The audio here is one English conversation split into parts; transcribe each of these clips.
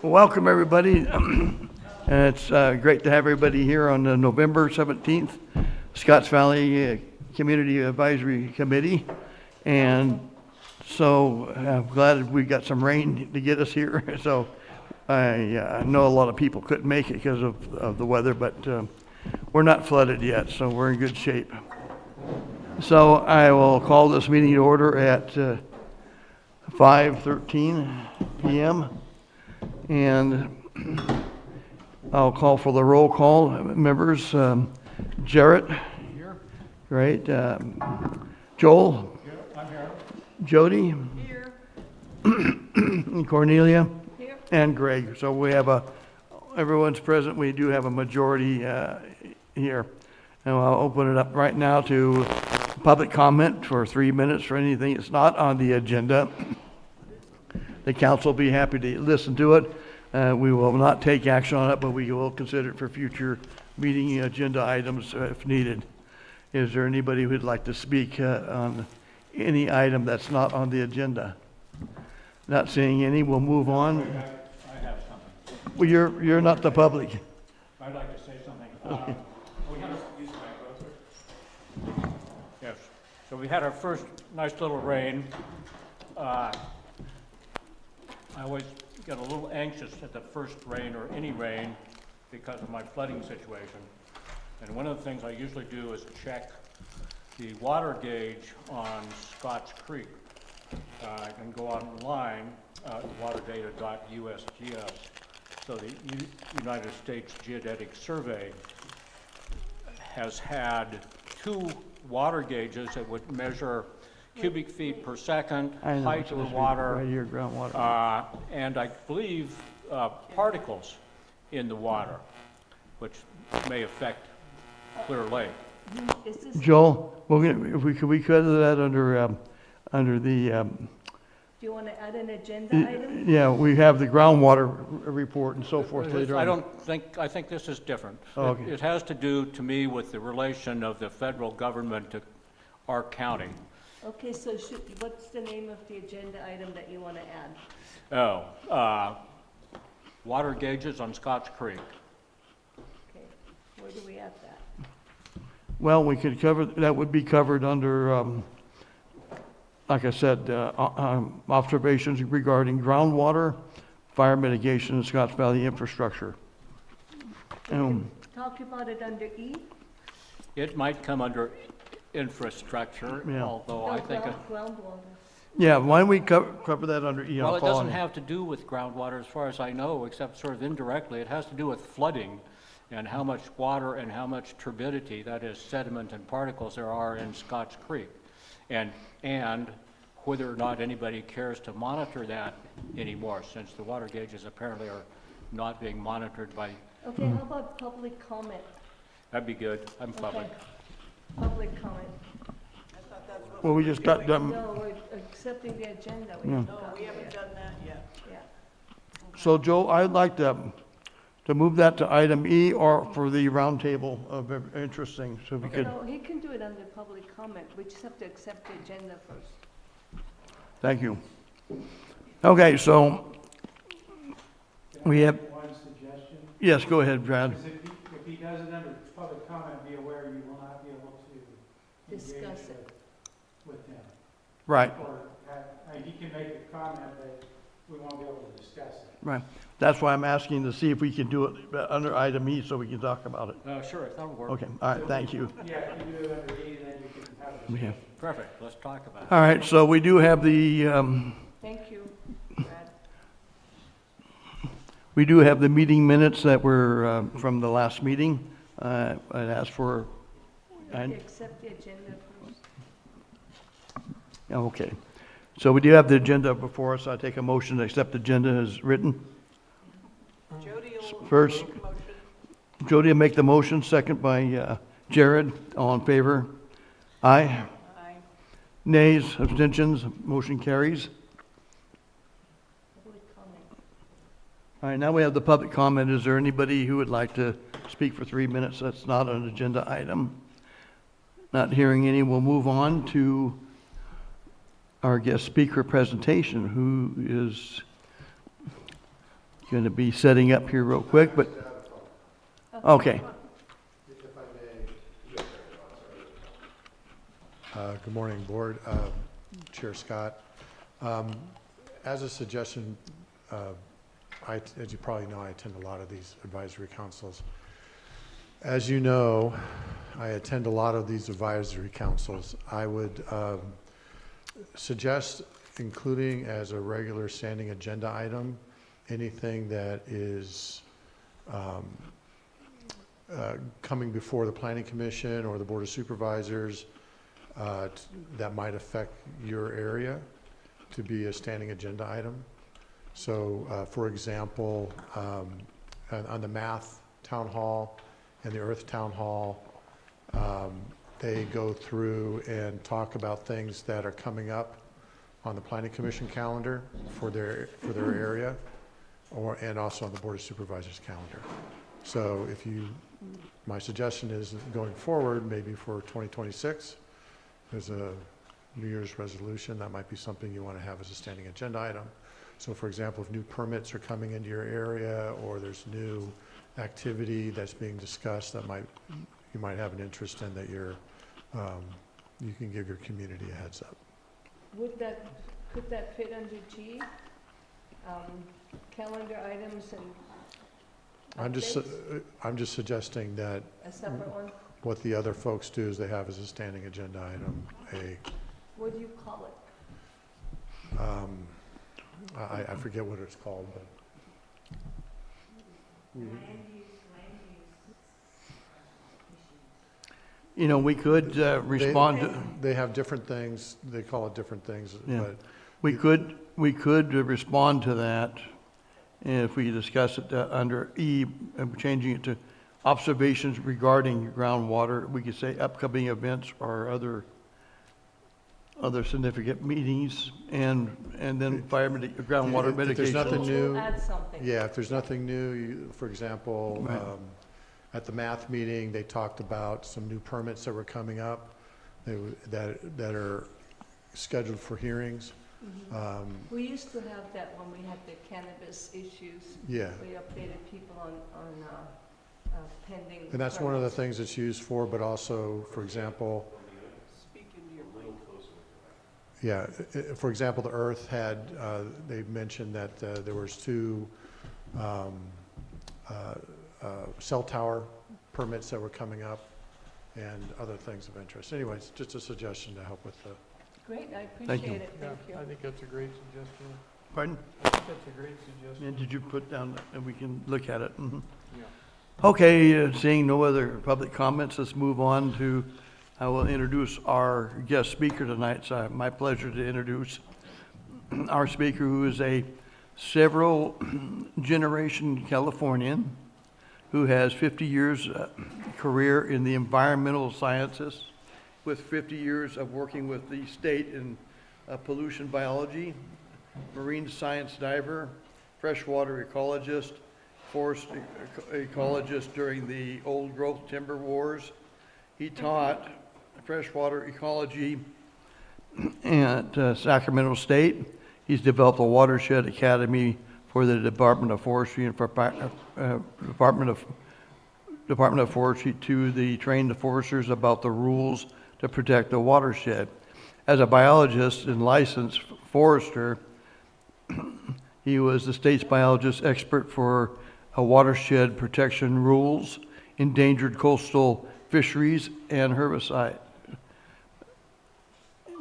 Welcome, everybody. It's great to have everybody here on November 17th, Scotts Valley Community Advisory Committee. And so I'm glad we got some rain to get us here. So I know a lot of people couldn't make it because of the weather, but we're not flooded yet, so we're in good shape. So I will call this meeting to order at 5:13 p.m. And I'll call for the roll call. Members, Jarrett. Here. Great. Joel. Here. I'm here. Jody. Here. Cornelia. Here. And Greg. So we have everyone's present. We do have a majority here. And I'll open it up right now to public comment for 3 minutes for anything that's not on the agenda. The council will be happy to listen to it. We will not take action on it, but we will consider it for future meeting agenda items if needed. Is there anybody who'd like to speak on any item that's not on the agenda? Not seeing any, we'll move on. I have something. Well, you're not the public. I'd like to say something. Okay. Yes. So we had our first nice little rain. I always get a little anxious at the first rain or any rain because of my flooding situation. And one of the things I usually do is check the water gauge on Scotts Creek. I can go online, waterdata.usgs. So the United States Geodetic Survey has had 2 water gauges that would measure cubic feet per second, height of the water, right here, groundwater. and I believe particles in the water, which may affect Clear Lake. Joel, could we cut that under the? Do you want to add an agenda item? Yeah, we have the groundwater report and so forth later on. I think this is different. Oh, okay. It has to do, to me, with the relation of the federal government to our county. Okay, so what's the name of the agenda item that you want to add? Water gauges on Scotts Creek. Okay, where do we add that? Well, we could cover, that would be covered under, like I said, observations regarding groundwater, fire mitigation, and Scotts Valley infrastructure. Talk about it under E? It might come under infrastructure, Yeah. although I think groundwater. Yeah, why don't we cover that under E? well, it doesn't have to do with groundwater as far as I know, except sort of indirectly. It has to do with flooding and how much water and how much turbidity, that is sediment and particles, there are in Scotts Creek. And whether or not anybody cares to monitor that anymore, since the water gauges apparently are not being monitored by... Okay, how about public comment? That'd be good. I'm public. Okay. Public comment. Well, we just got done. No, we're accepting the agenda. Yeah. No, we haven't done that yet. Yeah. So Joe, I'd like to move that to item E or for the roundtable of interesting, so we could. No, he can do it under public comment. We just have to accept the agenda first. Thank you. Okay, so we have. One suggestion. Yes, go ahead, Brad. Because if he does it under public comment, be aware you will not be able to Discuss it. with him. Right, Or he can make a comment, but we won't be able to discuss it. right. That's why I'm asking to see if we can do it under item E so we can talk about it. Sure, that'll work. Okay, all right, thank you. Yeah, if you do it under E, then you can have a Yeah. discussion. Perfect. Let's talk about it. All right, so we do have the, Thank you, Brad. we do have the meeting minutes that were from the last meeting. I'd ask for, We have to accept the agenda first. okay. So we do have the agenda before us. I take a motion to accept the agenda as written. Jody will First, make a motion. Jody will make the motion, second by Jared. All in favor? Aye. Aye. Nays, abstentions, motion carries. Public comment. All right, now we have the public comment. Is there anybody who would like to speak for 3 minutes? That's not an agenda item. Not hearing any, we'll move on to our guest speaker presentation, who is going to be setting up here real quick, but, okay. Good morning, Board. Chair Scott. As a suggestion, as you probably know, I attend a lot of these advisory councils. As you know, I attend a lot of these advisory councils. I would suggest including as a regular standing agenda item anything that is coming before the Planning Commission or the Board of Supervisors that might affect your area to be a standing agenda item. So, for example, on the Math Town Hall and the Earth Town Hall, they go through and talk about things that are coming up on the Planning Commission calendar for their area, and also on the Board of Supervisors calendar. So my suggestion is going forward, maybe for 2026, there's a New Year's resolution, that might be something you want to have as a standing agenda item. So for example, if new permits are coming into your area or there's new activity that's being discussed that you might have an interest in, that you can give your community a heads up. Could that fit under G? Calendar items and updates? I'm just suggesting that A separate one? what the other folks do is they have as a standing agenda item What do you call it? I forget what it's called, but You know, we could respond to, they have different things, they call it different things, Yeah. but we could respond to that if we discuss it under E, changing it to observations regarding groundwater. We could say upcoming events or other significant meetings, and then groundwater If there's mitigation. nothing new- We'll add something. yeah, if there's nothing new, for example, Right. at the math meeting, they talked about some new permits that were coming up that are scheduled for hearings. We used to have that when we had the cannabis issues. Yeah, We updated people on pending. and that's one of the permits. things it's used for, but also, for example, Speak into your mic. yeah, for example, the Earth had, they mentioned that there was 2 cell tower permits that were coming up and other things of interest. Anyways, just a suggestion to help with the. Great, I Thank you. appreciate it, thank you. I think that's a great suggestion. Pardon? I think that's a great suggestion. And did you put down, and we can look at it? Mhm. Yeah. Okay, seeing no other public comments, let's move on to, I will introduce our guest speaker tonight. It's my pleasure to introduce our speaker, who is a several generation Californian who has 50 years career in the environmental sciences, with 50 years of working with the state in pollution biology, marine science diver, freshwater ecologist, forest ecologist during the old growth timber wars. He taught freshwater ecology at Sacramento State. He's developed a watershed academy for the Department of Forestry and for Department of Forestry to train the foresters about the rules to protect the watershed. As a biologist and licensed forester, he was the state's biologist expert for watershed protection rules, endangered coastal fisheries, and herbicide.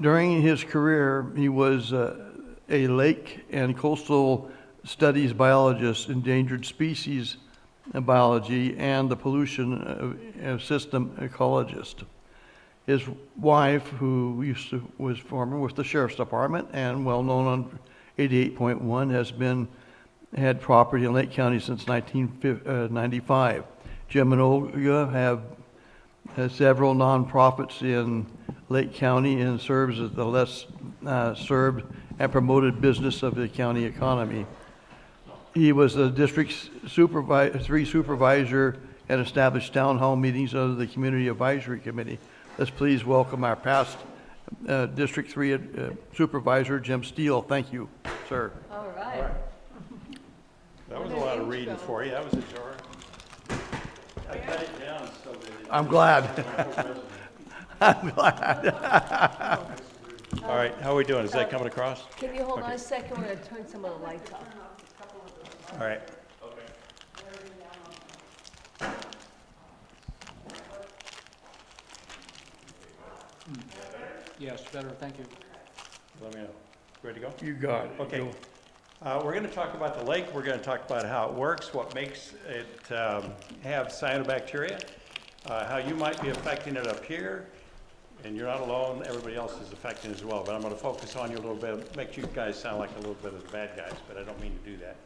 During his career, he was a lake and coastal studies biologist, endangered species biology, and the pollution system ecologist. His wife, who was former with the Sheriff's Department and well known on 88.1, had property in Lake County since 1995. Jim and Olga has several nonprofits in Lake County and serves as the less served and promoted business of the county economy. He was the district's supervisor and established town hall meetings under the Community Advisory Committee. Let's please welcome our past District 3 Supervisor, Jim Steele. Thank you, sir. All right. That was a reading for you. That was a jar. I cut it down so that it. I'm glad. I'm glad. All right, how are we doing? Is that coming across? Can you hold on a second? We're gonna turn some of the lights off. All right. Yes, better, thank you. Let me know. Ready to go? You got it. Okay. Go. We're going to talk about the lake. We're going to talk about how it works, what makes it have cyanobacteria, how you might be affecting it up here, and you're not alone. Everybody else is affecting it as well. But I'm going to focus on you a little bit, make you guys sound like a little bit of the bad guys, but I don't mean to do that.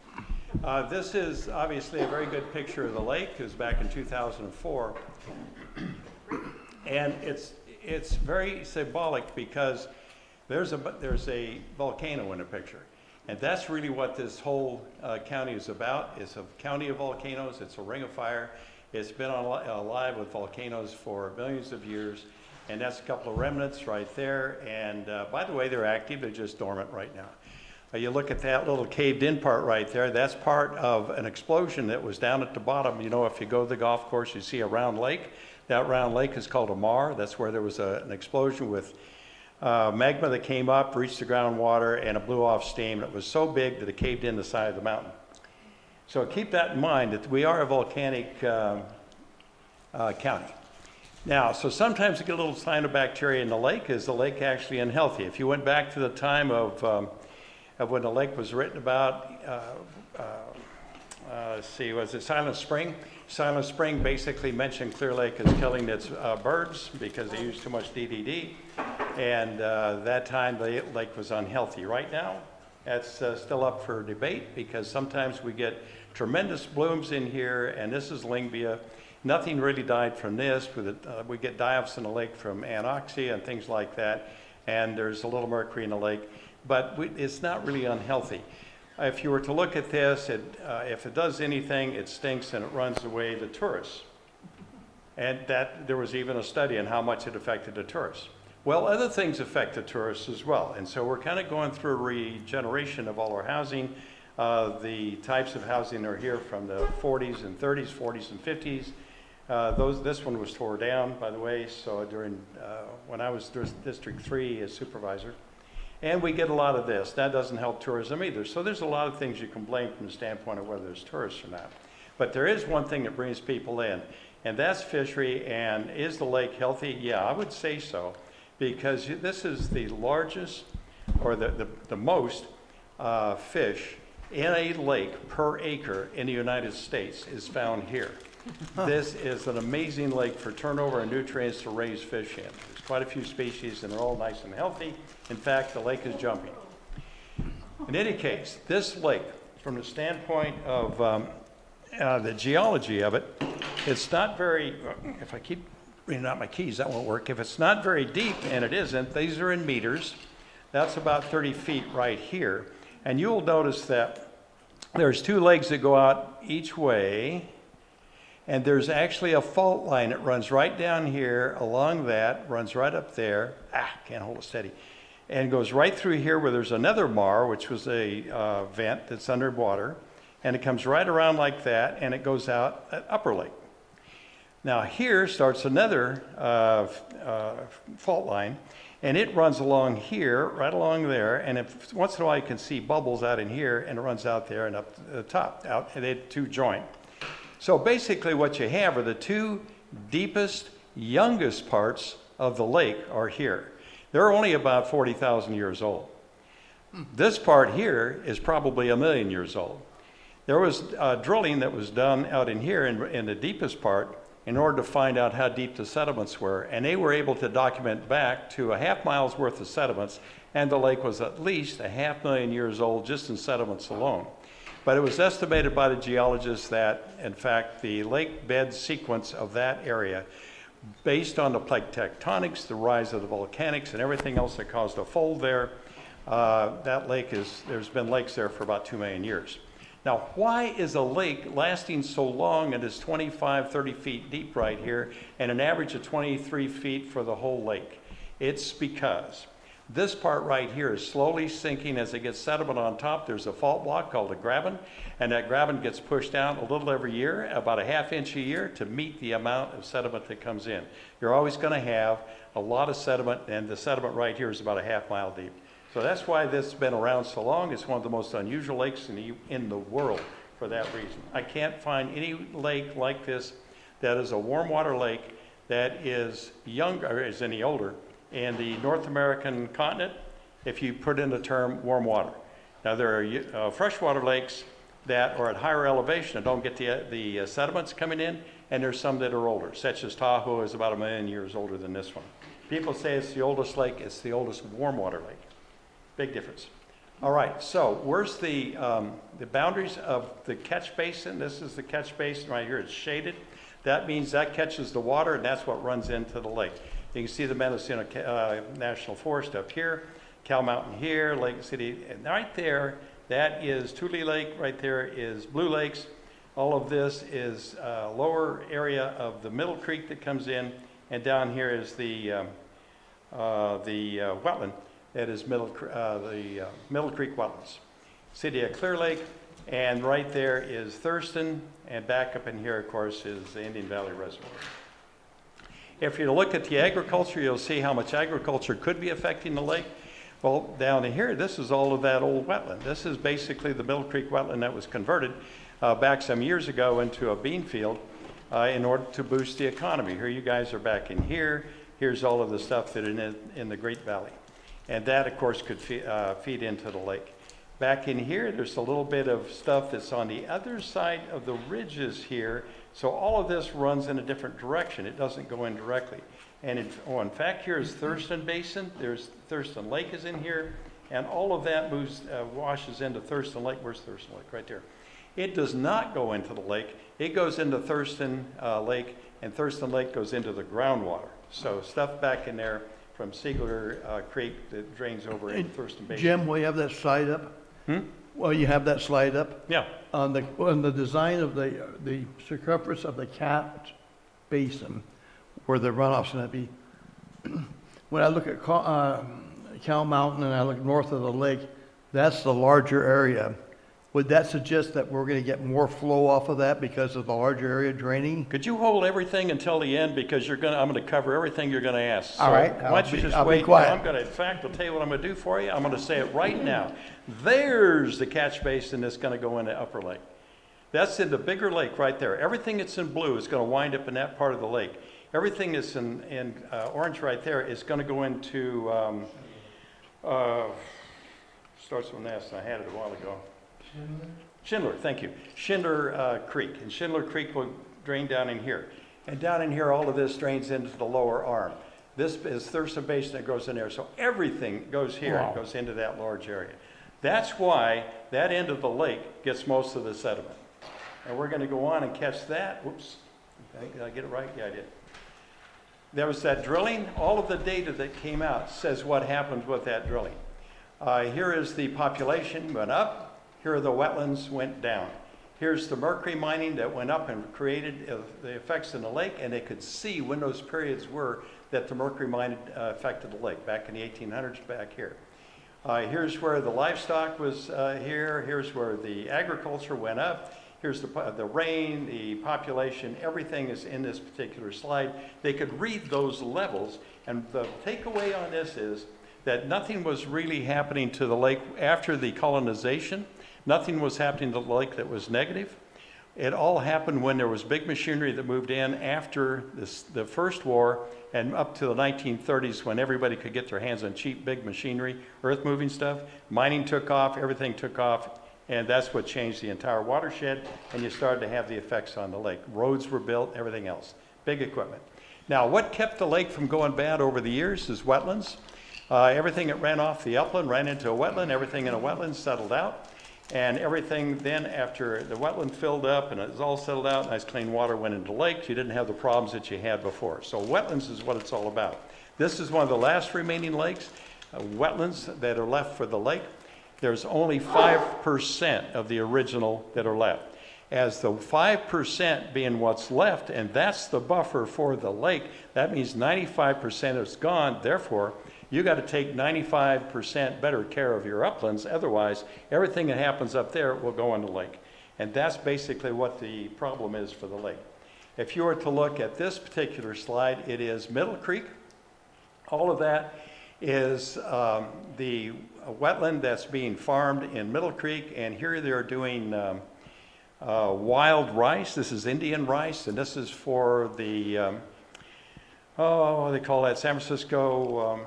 This is obviously a very good picture of the lake. It was back in 2004, and it's very symbolic because there's a volcano in the picture. And that's really what this whole county is about. It's a county of volcanoes. It's a ring of fire. It's been alive with volcanoes for millions of years. And that's a couple of remnants right there. And by the way, they're active. They're just dormant right now. You look at that little caved in part right there. That's part of an explosion that was down at the bottom. You know, if you go to the golf course, you see a round lake. That round lake is called a mar. That's where there was an explosion with magma that came up, reached the groundwater, and it blew off steam. It was so big that it caved in the side of the mountain. So keep that in mind, that we are a volcanic county. Now, so sometimes you get a little cyanobacteria in the lake. Is the lake actually unhealthy? If you went back to the time of when the lake was written about, let's see, was it Silent Spring? Silent Spring basically mentioned Clear Lake as killing its birds because they used too much DDT. And that time the lake was unhealthy. Right now, that's still up for debate because sometimes we get tremendous blooms in here, and this is Lingbia. Nothing really died from this. We get die-offs in the lake from anoxia and things like that, and there's a little mercury in the lake, but it's not really unhealthy. If you were to look at this, if it does anything, it stinks and it runs away the tourists. And that there was even a study on how much it affected the tourists. Well, other things affect the tourists as well. And so we're kind of going through a regeneration of all our housing. The types of housing are here from the 40s and 30s, 40s and 50s. This one was tore down, by the way, so during when I was District 3 as supervisor. And we get a lot of this. That doesn't help tourism either. So there's a lot of things you can blame from the standpoint of whether there's tourists or not. But there is one thing that brings people in, and that's fishery. And is the lake healthy? Yeah, I would say so, because this is the largest or the most fish in a lake per acre in the United States is found here. This is an amazing lake for turnover and nutrients to raise fish in. There's quite a few species and they're all nice and healthy. In fact, the lake is jumping. In any case, this lake, from the standpoint of the geology of it, it's not very, if I keep reading out my keys, that won't work. If it's not very deep, and it isn't, these are in meters. That's about 30 feet right here. And you'll notice that there's two legs that go out each way. And there's actually a fault line that runs right down here, along that, runs right up there. Can't hold it steady. And goes right through here where there's another mar, which was a vent that's underwater. And it comes right around like that, and it goes out at Upper Lake. Now here starts another fault line, and it runs along here, right along there. And if, once in a while you can see bubbles out in here, and it runs out there and up to the top, out, and they two join. So basically what you have are the two deepest, youngest parts of the lake are here. They're only about 40,000 years old. This part here is probably 1 million years old. There was drilling that was done out in here in the deepest part in order to find out how deep the sediments were. And they were able to document back to 1/2 mile's worth of sediments, and the lake was at least 500,000 years old just in sediments alone. But it was estimated by the geologists that, in fact, the lake bed sequence of that area, based on the plate tectonics, the rise of the volcanics, and everything else that caused a fold there, that lake there's been lakes there for about 2 million years. Now, why is a lake lasting so long and is 25, 30 feet deep right here, and an average of 23 feet for the whole lake? It's because This part right here is slowly sinking as it gets sediment on top. There's a fault block called a graben, and that graben gets pushed out a little every year, about a ½ inch a year, to meet the amount of sediment that comes in. You're always going to have a lot of sediment, and the sediment right here is about a ½ mile deep. So that's why this has been around so long. It's one of the most unusual lakes in the world for that reason. I can't find any lake like this that is a warm water lake that is younger, or is any older, in the North American continent, if you put in the term warm water. Now, there are freshwater lakes that are at higher elevation and don't get the sediments coming in, and there's some that are older, such as Tahoe is about 1 million years older than this one. People say it's the oldest lake. It's the oldest warm water lake. Big difference. All right, so where's the boundaries of the catch basin? This is the catch basin right here. It's shaded. That means that catches the water, and that's what runs into the lake. You can see the Mendocino National Forest up here, Cal Mountain here, Lake City, and right there, that is Tule Lake. Right there is Blue Lakes. All of this is lower area of the Middle Creek that comes in, and down here is the wetland that is Middle Creek wetlands. City of Clear Lake, and right there is Thurston, and back up in here, of course, is the Indian Valley Reservoir. If you look at the agriculture, you'll see how much agriculture could be affecting the lake. Well, down in here, this is all of that old wetland. This is basically the Middle Creek wetland that was converted back some years ago into a bean field in order to boost the economy. Here you guys are back in here. Here's all of the stuff that is in the Great Valley. And that, of course, could feed into the lake. Back in here, there's a little bit of stuff that's on the other side of the ridges here. So all of this runs in a different direction. It doesn't go in directly. And in fact, here's Thurston Basin. There's Thurston Lake is in here. And all of that moves, washes into Thurston Lake. Where's Thurston Lake? Right there. It does not go into the lake. It goes into Thurston Lake, and Thurston Lake goes into the groundwater. So stuff back in there from Siegler Creek that drains over into Thurston Basin. Jim, will you have that slide up? Well, you have that slide up? Yeah. On the design of the circumference of the catch basin, where the runoff's going to be, when I look at Cal Mountain and I look north of the lake, that's the larger area. Would that suggest that we're going to get more flow off of that because of the larger area draining? Could you hold everything until the end, because I'm going to cover everything you're going to ask. All right. Why don't you just I'll be wait? quiet. In fact, I'll tell you what I'm going to do for you. I'm going to say it right now. There's the catch basin that's going to go into Upper Lake. That's in the bigger lake right there. Everything that's in blue is going to wind up in that part of the lake. Everything that's in orange right there is going to go into, starts with an S, I had it a while ago. Schindler, thank you. Schindler Creek. And Schindler Creek will drain down in here. And down in here, all of this drains into the lower arm. This is Thurston Basin that goes in there. So everything goes here and goes into that large area. That's why that end of the lake gets most of the sediment. And we're going to go on and catch that. Whoops. Did I get it right? Yeah, I did. There was that drilling. All of the data that came out says what happened with that drilling. Here is the population went up. Here are the wetlands went down. Here's the mercury mining that went up and created the effects in the lake, and they could see when those periods were that the mercury mining affected the lake, back in the 1800s, back here. Here's where the livestock was here. Here's where the agriculture went up. Here's the rain, the population, everything is in this particular slide. They could read those levels, and the takeaway on this is that nothing was really happening to the lake after the colonization. Nothing was happening to the lake that was negative. It all happened when there was big machinery that moved in after the first war and up to the 1930s, when everybody could get their hands on cheap, big machinery, earth-moving stuff. Mining took off, everything took off, and that's what changed the entire watershed, and you started to have the effects on the lake. Roads were built, everything else. Big equipment. Now, what kept the lake from going bad over the years is wetlands. Everything that ran off the upland ran into a wetland. Everything in a wetland settled out. And everything then, after the wetland filled up and it was all settled out, nice clean water went into lakes, you didn't have the problems that you had before. So wetlands is what it's all about. This is one of the last remaining lakes, wetlands that are left for the lake. There's only 5% of the original that are left. as the 5% being what's left, and that's the buffer for the lake. That means 95% is gone. Therefore, you got to take 95% better care of your uplands. Otherwise, everything that happens up there will go in the lake. And that's basically what the problem is for the lake. If you were to look at this particular slide, it is Middle Creek. All of that is the wetland that's being farmed in Middle Creek, and here they're doing wild rice. This is Indian rice, and this is for the, what do they call that, San Francisco,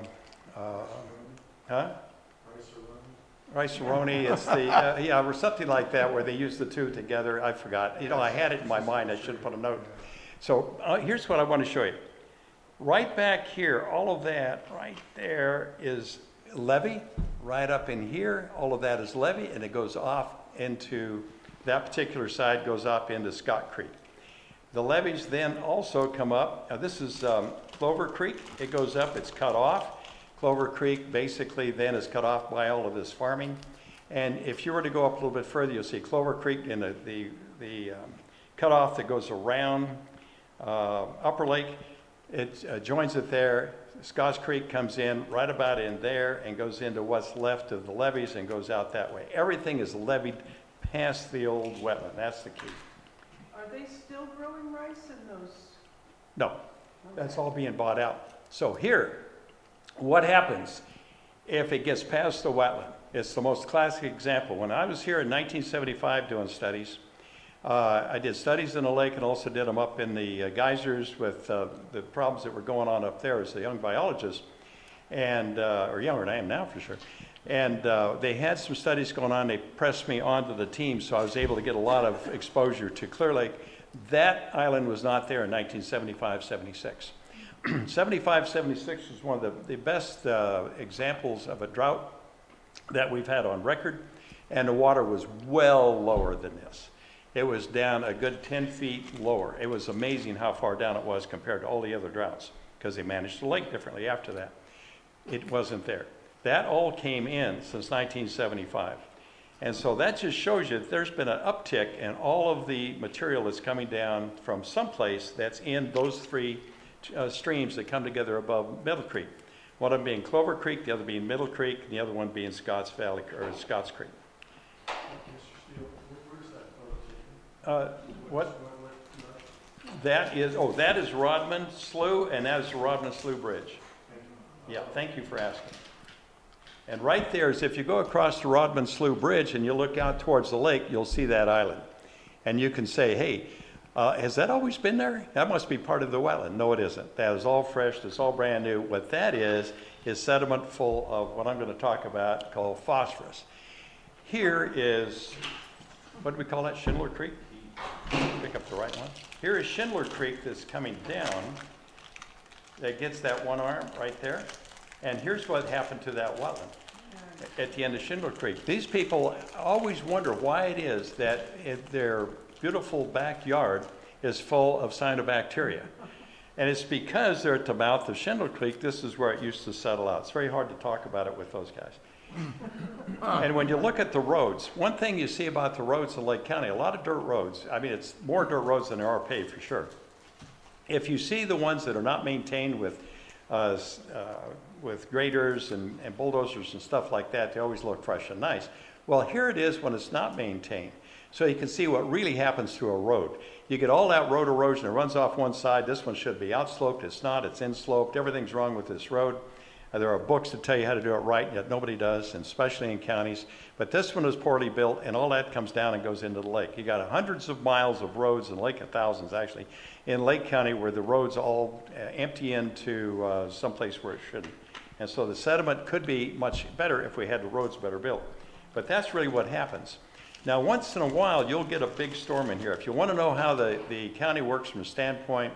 Rice-A-Roni, it's the, yeah, or something like that, where they use the two together. I forgot. You know, I had it in my mind. I should have put a note. So here's what I want to show you. Right back here, all of that right there is levee. Right up in here, all of that is levee, and it goes off into, that particular side goes up into Scott Creek. The levees then also come up. Now this is Clover Creek. It goes up, it's cut off. Clover Creek basically then is cut off by all of this farming. And if you were to go up a little bit further, you'll see Clover Creek and the cutoff that goes around Upper Lake. It joins it there. Scotts Creek comes in right about in there and goes into what's left of the levees and goes out that way. Everything is levied past the old wetland. That's the key. Are they still growing rice in those? No, that's all being bought out. So here, what happens if it gets past the wetland? It's the most classic example. When I was here in 1975 doing studies, I did studies in the lake and also did them up in the geysers with the problems that were going on up there as a young biologist, and or younger than I am now for sure. And they had some studies going on. They pressed me onto the team, so I was able to get a lot of exposure to Clear Lake. That island was not there in 1975, 76. 75, 76 is one of the best examples of a drought that we've had on record, and the water was well lower than this. It was down a good 10 feet lower. It was amazing how far down it was compared to all the other droughts, because they managed the lake differently after that. It wasn't there. That all came in since 1975. And so that just shows you that there's been an uptick in all of the material that's coming down from someplace that's in those three streams that come together above Middle Creek. One of them being Clover Creek, the other being Middle Creek, and the other one being Scotts Valley, or Scotts Creek. What? That is, oh, that is Rodman Slough, and that is the Rodman Slough Bridge. Yeah, thank you for asking. And right there is, if you go across the Rodman Slough Bridge and you look out towards the lake, you'll see that island. And you can say, hey, has that always been there? That must be part of the wetland. No, it isn't. That is all fresh. It's all brand new. What that is sediment full of what I'm going to talk about called phosphorus. Here is, what do we call that, Schindler Creek? Pick up the right one. Here is Schindler Creek that's coming down. That gets that one arm right there. And here's what happened to that wetland at the end of Schindler Creek. These people always wonder why it is that their beautiful backyard is full of cyanobacteria. And it's because they're at the mouth of Schindler Creek. This is where it used to settle out. It's very hard to talk about it with those guys. And when you look at the roads, one thing you see about the roads in Lake County, a lot of dirt roads. I mean, it's more dirt roads than there are paved for sure. If you see the ones that are not maintained with graders and bulldozers and stuff like that, they always look fresh and nice. Well, here it is when it's not maintained. So you can see what really happens to a road. You get all that road erosion, it runs off one side. This one should be outsloped. It's not, it's insloped. Everything's wrong with this road. There are books that tell you how to do it right, yet nobody does, and especially in counties. But this one is poorly built, and all that comes down and goes into the lake. You got hundreds of miles of roads, and lake of thousands actually, in Lake County where the roads all empty into someplace where it shouldn't. And so the sediment could be much better if we had the roads better built. But that's really what happens. Now, once in a while, you'll get a big storm in here. If you want to know how the county works from a standpoint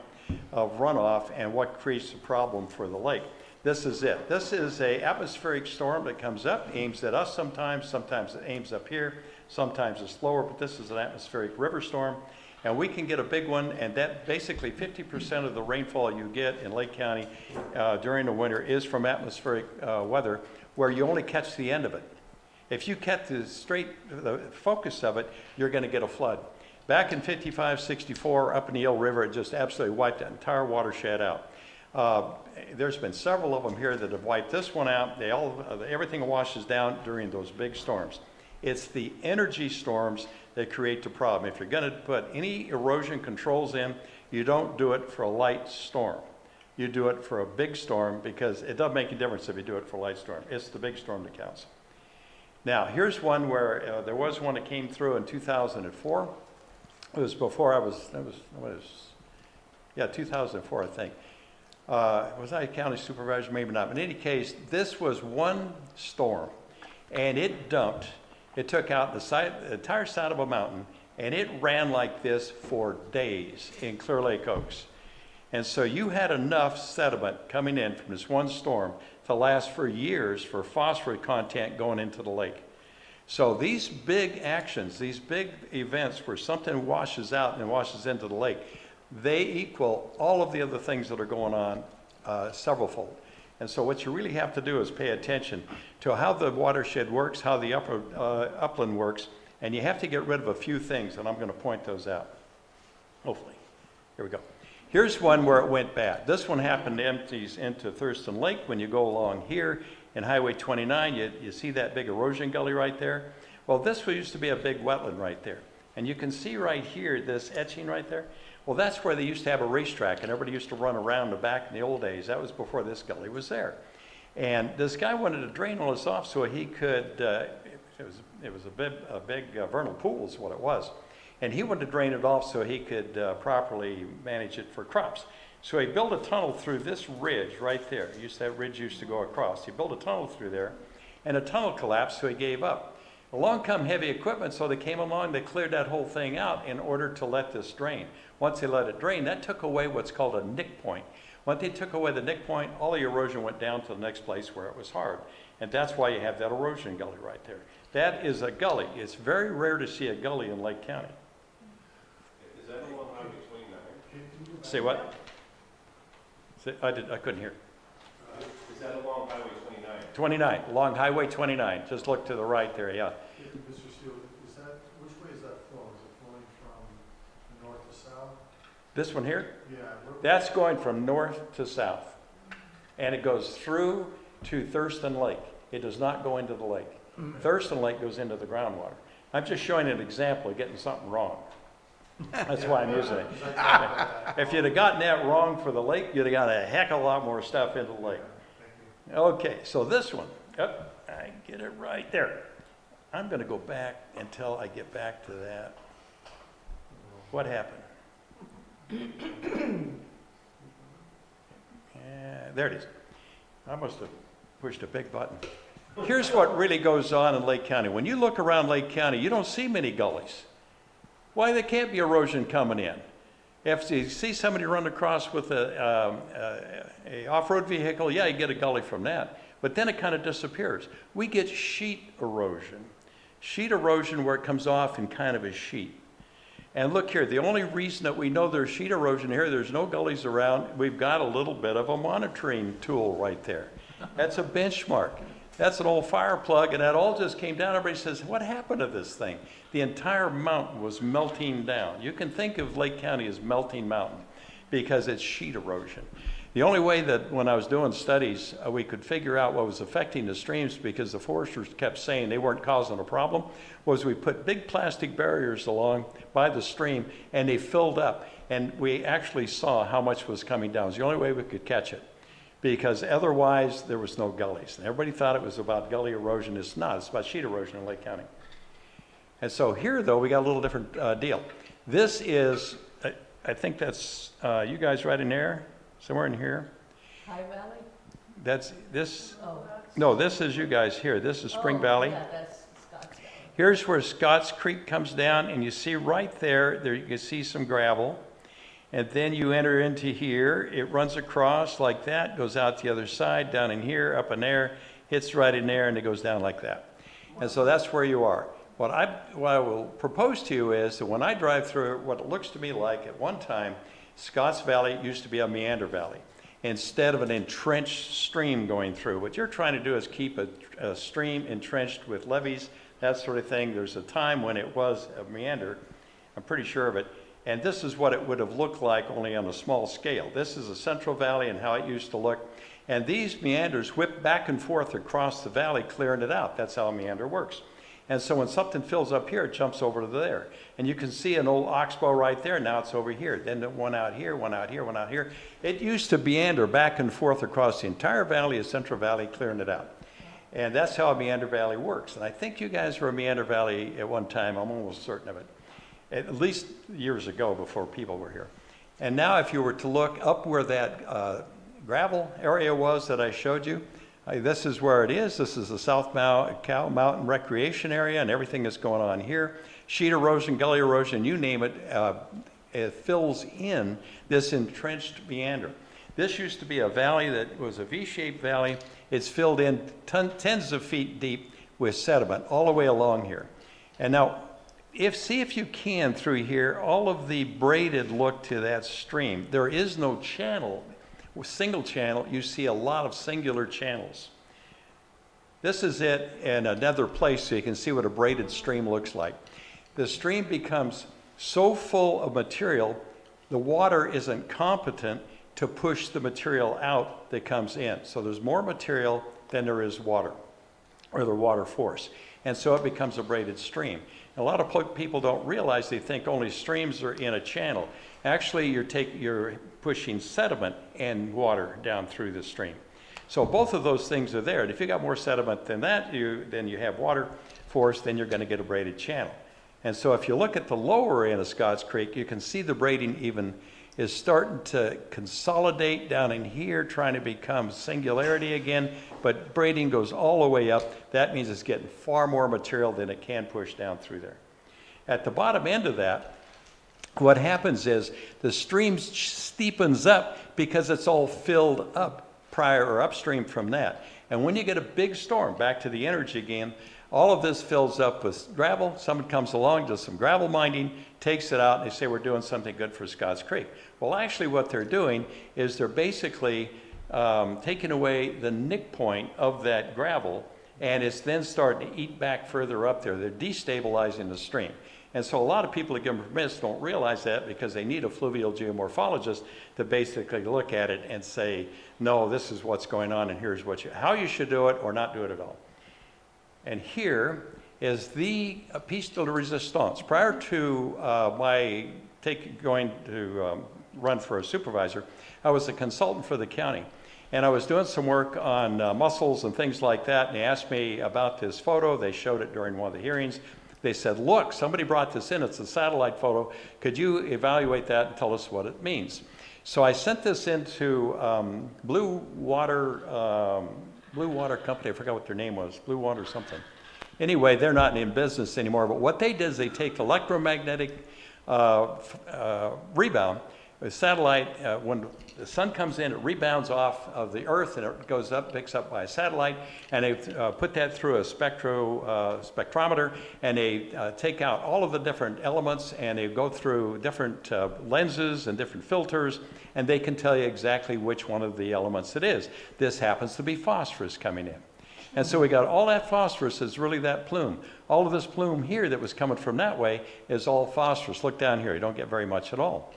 of runoff and what creates the problem for the lake, this is it. This is an atmospheric storm that comes up, aims at us sometimes it aims up here, sometimes it's lower, but this is an atmospheric river storm. And we can get a big one, and that basically 50% of the rainfall you get in Lake County during the winter is from atmospheric weather, where you only catch the end of it. If you catch the focus of it, you're going to get a flood. Back in 55, 64, up in the Eel River, it just absolutely wiped that entire watershed out. There's been several of them here that have wiped this one out. Everything washes down during those big storms. It's the energy storms that create the problem. If you're going to put any erosion controls in, you don't do it for a light storm. You do it for a big storm, because it doesn't make a difference if you do it for a light storm. It's the big storm that counts. Now, here's one where there was one that came through in 2004. It was before I was, 2004, I think. Was I a county supervisor? Maybe not. But in any case, this was one storm, and it dumped. It took out the entire side of a mountain, and it ran like this for days in Clear Lake Oaks. And so you had enough sediment coming in from this one storm to last for years for phosphorus content going into the lake. So these big actions, these big events where something washes out and washes into the lake, they equal all of the other things that are going on severalfold. And so what you really have to do is pay attention to how the watershed works, how the upland works, and you have to get rid of a few things, and I'm going to point those out, hopefully. Here we go. Here's one where it went bad. This one happened to empties into Thurston Lake. When you go along here in Highway 29, you see that big erosion gully right there? Well, this used to be a big wetland right there. And you can see right here, this etching right there. Well, that's where they used to have a racetrack, and everybody used to run around the back in the old days. That was before this gully was there. And this guy wanted to drain all this off so he could, it was a big vernal pool is what it was. And he wanted to drain it off so he could properly manage it for crops. So he built a tunnel through this ridge right there. That ridge used to go across. He built a tunnel through there, and the tunnel collapsed, so he gave up. Along come heavy equipment, so they came along, they cleared that whole thing out in order to let this drain. Once they let it drain, that took away what's called a nick point. When they took away the nick point, all the erosion went down to the next place where it was hard. And that's why you have that erosion gully right there. That is a gully. It's very rare to see a gully in Lake County. Is that along Highway 29? Say what? I couldn't hear. Is that along Highway 29? 29, along Highway 29. Just look to the right there, yeah. Mr. Steele, which way is that flowing? Is it flowing from north to south? This one here? Yeah. That's going from north to south. And it goes through to Thurston Lake. It does not go into the lake. Thurston Lake goes into the groundwater. I'm just showing an example of getting something wrong. That's why I'm using it. If you'd have gotten that wrong for the lake, you'd have got a heck of a lot more stuff into the lake. Okay, so this one, I get it right there. I'm going to go back until I get back to that. What happened? Yeah, there it is. I must have pushed a big button. Here's what really goes on in Lake County. When you look around Lake County, you don't see many gullies. Why? There can't be erosion coming in. If you see somebody run across with a off-road vehicle, yeah, you get a gully from that. But then it kind of disappears. We get sheet erosion. Sheet erosion where it comes off in kind of a sheet. And look here, the only reason that we know there's sheet erosion here, there's no gullies around, we've got a little bit of a monitoring tool right there. That's a benchmark. That's an old fire plug, and that all just came down. Everybody says, what happened to this thing? The entire mountain was melting down. You can think of Lake County as melting mountain because it's sheet erosion. The only way that when I was doing studies, we could figure out what was affecting the streams, because the foresters kept saying they weren't causing a problem, was we put big plastic barriers along by the stream, and they filled up, and we actually saw how much was coming down. It was the only way we could catch it, because otherwise there was no gullies. And everybody thought it was about gully erosion. It's not. It's about sheet erosion in Lake County. And so here, though, we got a little different deal. This is, I think that's you guys right in there, somewhere in here. High Valley? That's this. Oh. No, this is you guys here. This is Spring Valley. Yeah, that's Scotts Valley. Here's where Scotts Creek comes down, and you see right there you can see some gravel. And then you enter into here, it runs across like that, goes out the other side, down in here, up in there, hits right in there, and it goes down like that. And so that's where you are. What I will propose to you is that when I drive through what it looks to me like at one time, Scotts Valley used to be a meander valley instead of an entrenched stream going through. What you're trying to do is keep a stream entrenched with levees, that sort of thing. There's a time when it was a meander. I'm pretty sure of it. And this is what it would have looked like, only on a small scale. This is the Central Valley and how it used to look. And these meanders whip back and forth across the valley, clearing it out. That's how a meander works. And so when something fills up here, it jumps over to there. And you can see an old oxbow right there. Now it's over here. Then one out here, one out here, one out here. It used to meander back and forth across the entire valley of Central Valley, clearing it out. And that's how a meander valley works. And I think you guys were a meander valley at one time. I'm almost certain of it. At least years ago, before people were here. And now if you were to look up where that gravel area was that I showed you, this is where it is. This is the South Cow Mountain Recreation Area and everything that's going on here. Sheet erosion, gully erosion, you name it, it fills in this entrenched meander. This used to be a valley that was a V-shaped valley. It's filled in tens of feet deep with sediment all the way along here. And now, see if you can through here, all of the braided look to that stream. There is no channel. Single channel, you see a lot of singular channels. This is it in another place so you can see what a braided stream looks like. The stream becomes so full of material, the water isn't competent to push the material out that comes in. So there's more material than there is water, or the water force. And so it becomes a braided stream. A lot of people don't realize, they think only streams are in a channel. Actually, you're pushing sediment and water down through the stream. So both of those things are there. And if you got more sediment than that, then you have water force, then you're going to get a braided channel. And so if you look at the lower end of Scotts Creek, you can see the braiding even is starting to consolidate down in here, trying to become singularity again, but braiding goes all the way up. That means it's getting far more material than it can push down through there. At the bottom end of that, what happens is the stream steepens up because it's all filled up prior or upstream from that. And when you get a big storm, back to the energy again, all of this fills up with gravel. Someone comes along, does some gravel mining, takes it out, and they say, we're doing something good for Scotts Creek. Well, actually what they're doing is they're basically taking away the nick point of that gravel, and it's then starting to eat back further up there. They're destabilizing the stream. And so a lot of people that give permits don't realize that because they need a fluvial geomorphologist to basically look at it and say, no, this is what's going on, and here's how you should do it or not do it at all. And here is the piece de resistance. Prior to my going to run for a supervisor, I was a consultant for the county. And I was doing some work on mussels and things like that, and they asked me about this photo. They showed it during one of the hearings. They said, look, somebody brought this in. It's a satellite photo. Could you evaluate that and tell us what it means? So I sent this into Blue Water Company. I forgot what their name was. Blue Water something. Anyway, they're not in business anymore. But what they did is they take electromagnetic rebound. A satellite, when the sun comes in, it rebounds off of the Earth and it goes up, picks up by a satellite, and they put that through a spectrometer, and they take out all of the different elements, and they go through different lenses and different filters, and they can tell you exactly which one of the elements it is. This happens to be phosphorus coming in. And so we got all that phosphorus is really that plume. All of this plume here that was coming from that way is all phosphorus. Look down here, you don't get very much at all.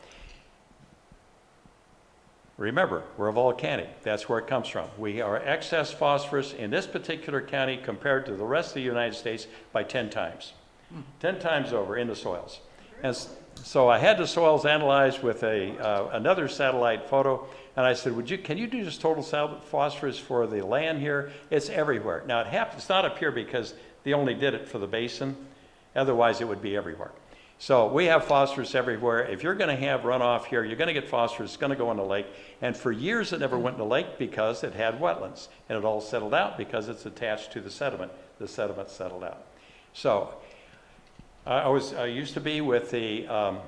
Remember, we're volcanic. That's where it comes from. We are excess phosphorus in this particular county compared to the rest of the United States by 10 times. 10 times over in the soils. And so I had the soils analyzed with another satellite photo, and I said, can you do just total phosphorus for the land here? It's everywhere. Now, it's not up here because they only did it for the basin. Otherwise, it would be everywhere. So we have phosphorus everywhere. If you're going to have runoff here, you're going to get phosphorus. It's going to go in the lake. And for years, it never went in the lake because it had wetlands. And it all settled out because it's attached to the sediment. The sediment settled out. So I used to be with the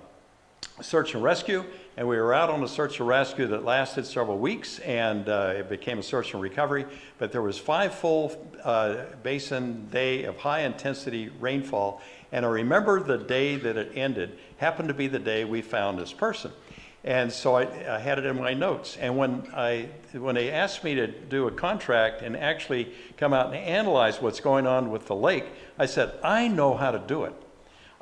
search and rescue, and we were out on a search and rescue that lasted several weeks, and it became a search and recovery. But there was 5 full basin day of high intensity rainfall, and I remember the day that it ended happened to be the day we found this person. And so I had it in my notes. And when they asked me to do a contract and actually come out and analyze what's going on with the lake, I said, I know how to do it.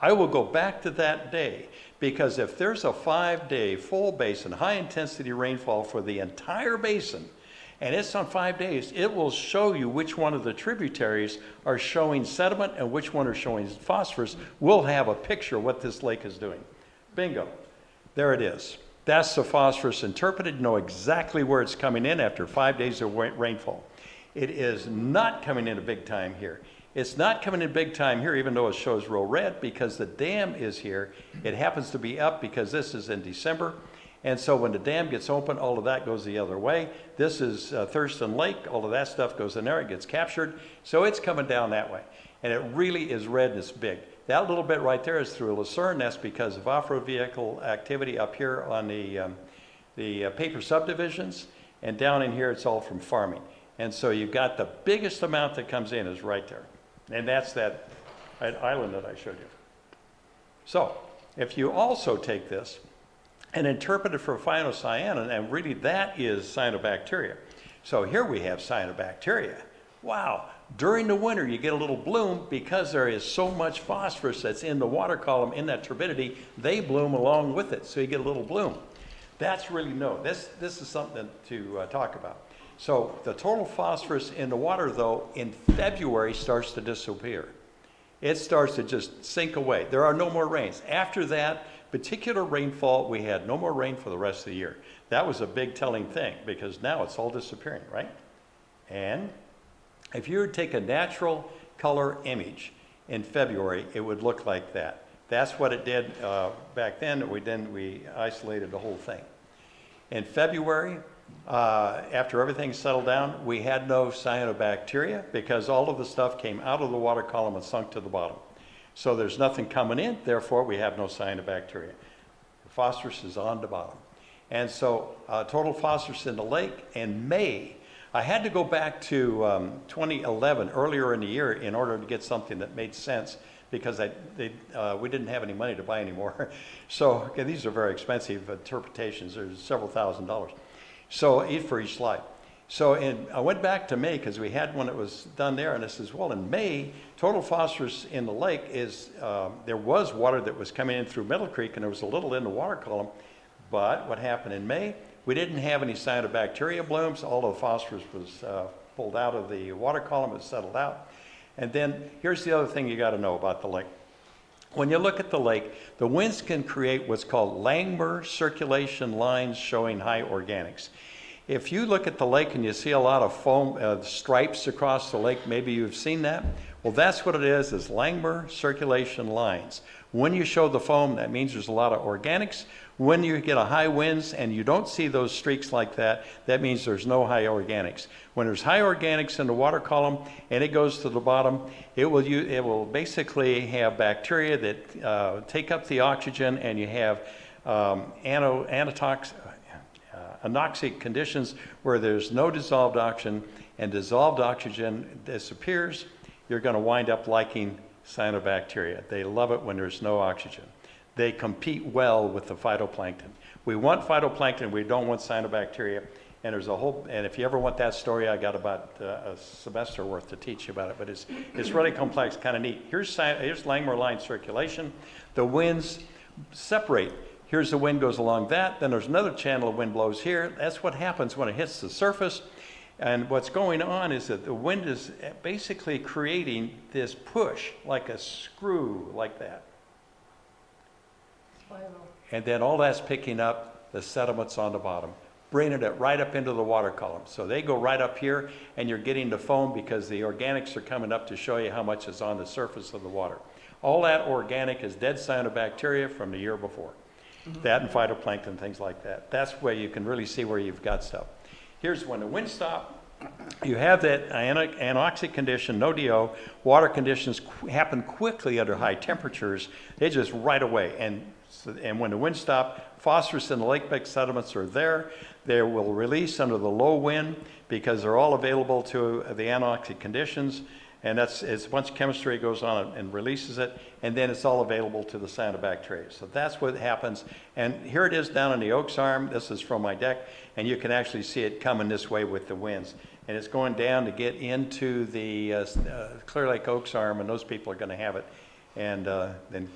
I will go back to that day, because if there's a 5-day full basin, high-intensity rainfall for the entire basin, and it's on 5 days, it will show you which one of the tributaries are showing sediment and which one are showing phosphorus. We'll have a picture of what this lake is doing. Bingo. There it is. That's the phosphorus interpreted. Know exactly where it's coming in after 5 days of rainfall. It is not coming in a big time here. It's not coming in big time here, even though it shows real red, because the dam is here. It happens to be up because this is in December. And so when the dam gets open, all of that goes the other way. This is Thurston Lake. All of that stuff goes in there. It gets captured. So it's coming down that way. And it really is red and it's big. That little bit right there is through Lucerne. That's because of off-road vehicle activity up here on the paper subdivisions. And down in here, it's all from farming. And so you've got the biggest amount that comes in is right there. And that's that island that I showed you. So if you also take this and interpret it for phytocyanin, and really that is cyanobacteria. So here we have cyanobacteria. Wow. During the winter, you get a little bloom because there is so much phosphorus that's in the water column in that turbidity, they bloom along with it. So you get a little bloom. That's really this is something to talk about. So the total phosphorus in the water, though, in February starts to disappear. It starts to just sink away. There are no more rains. After that particular rainfall, we had no more rain for the rest of the year. That was a big telling thing, because now it's all disappearing, right? And if you would take a natural color image in February, it would look like that. That's what it did back then. We isolated the whole thing. In February, after everything settled down, we had no cyanobacteria because all of the stuff came out of the water column and sunk to the bottom. So there's nothing coming in, therefore we have no cyanobacteria. The phosphorus is on the bottom. And so total phosphorus in the lake in May, I had to go back to 2011, earlier in the year, in order to get something that made sense, because we didn't have any money to buy anymore. So these are very expensive interpretations. There's several $1,000s. So for each slide. So I went back to May because we had one that was done there, and I says, well, in May, total phosphorus in the lake is, there was water that was coming in through Middle Creek, and there was a little in the water column. But what happened in May, we didn't have any cyanobacteria blooms. All of the phosphorus was pulled out of the water column. It settled out. And then here's the other thing you got to know about the lake. When you look at the lake, the winds can create what's called Langmuir circulation lines showing high organics. If you look at the lake and you see a lot of foam stripes across the lake, maybe you've seen that. Well, that's what it is Langmuir circulation lines. When you show the foam, that means there's a lot of organics. When you get a high winds and you don't see those streaks like that, that means there's no high organics. When there's high organics in the water column and it goes to the bottom, it will basically have bacteria that take up the oxygen, and you have anoxic conditions where there's no dissolved oxygen, and dissolved oxygen disappears. You're going to wind up liking cyanobacteria. They love it when there's no oxygen. They compete well with the phytoplankton. We want phytoplankton, we don't want cyanobacteria. And there's a whole, and if you ever want that story, I got about a semester worth to teach you about it, but it's really complex, kind of neat. Here's Langmuir line circulation. The winds separate. Here's the wind goes along that, then there's another channel of wind blows here. That's what happens when it hits the surface. And what's going on is that the wind is basically creating this push, like a screw, like that. Spiral. And then all that's picking up the sediments on the bottom, bringing it right up into the water column. So they go right up here, and you're getting the foam because the organics are coming up to show you how much is on the surface of the water. All that organic is dead cyanobacteria from the year before. That and phytoplankton, things like that. That's where you can really see where you've got stuff. Here's when the winds stop. You have that anoxic condition, no DO. Water conditions happen quickly under high temperatures. They just right away. And when the winds stop, phosphorus in the lake bed sediments are there. They will release under the low wind because they're all available to the anoxic conditions. And it's a bunch of chemistry goes on and releases it, and then it's all available to the cyanobacteria. So that's what happens. And here it is down in the Oaks Arm. This is from my deck, and you can actually see it coming this way with the winds. And it's going down to get into the Clear Lake Oaks Arm, and those people are going to have it and then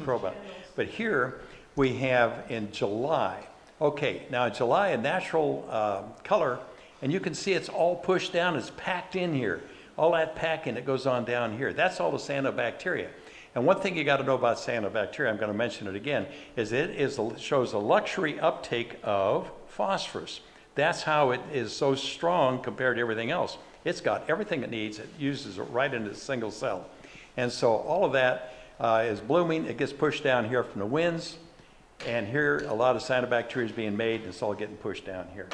probe out. But here we have in July. Okay, now in July, a natural color, and you can see it's all pushed down, it's packed in here. All that packing that goes on down here, that's all the cyanobacteria. And one thing you got to know about cyanobacteria, I'm going to mention it again, is shows a luxury uptake of phosphorus. That's how it is so strong compared to everything else. It's got everything it needs. It uses it right into a single cell. And so all of that is blooming. It gets pushed down here from the winds. And here, a lot of cyanobacteria is being made, and it's all getting pushed down here.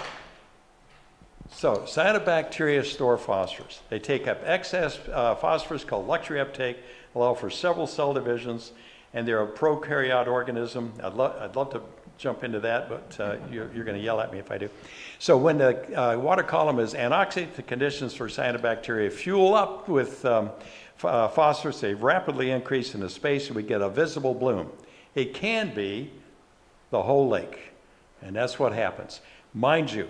So cyanobacteria store phosphorus. They take up excess phosphorus called luxury uptake, allow for several cell divisions, and they're a prokaryote organism. I'd love to jump into that, but you're going to yell at me if I do. So when the water column is anoxic, the conditions for cyanobacteria fuel up with phosphorus. They rapidly increase in the space, and we get a visible bloom. It can be the whole lake, and that's what happens. Mind you,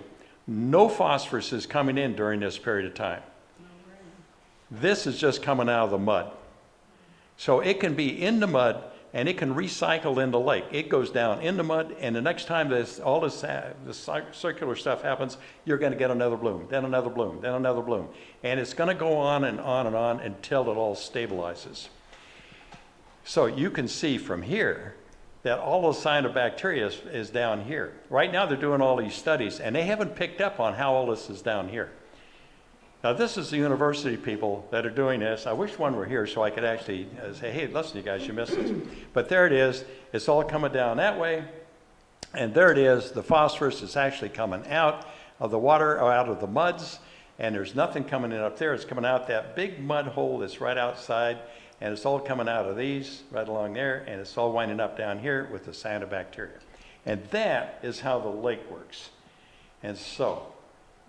no phosphorus is coming in during this period of time. This is just coming out of the mud. So it can be in the mud, and it can recycle in the lake. It goes down in the mud, and the next time this circular stuff happens, you're going to get another bloom, then another bloom, then another bloom. And it's going to go on and on and on until it all stabilizes. So you can see from here that all the cyanobacteria is down here. Right now they're doing all these studies, and they haven't picked up on how all this is down here. Now this is the university people that are doing this. I wish one were here so I could actually say, hey, listen, you guys, you missed this. But there it is. It's all coming down that way. And there it is. The phosphorus is actually coming out of the water or out of the muds. And there's nothing coming in up there. It's coming out that big mud hole that's right outside. And it's all coming out of these right along there. And it's all winding up down here with the cyanobacteria. And that is how the lake works. And so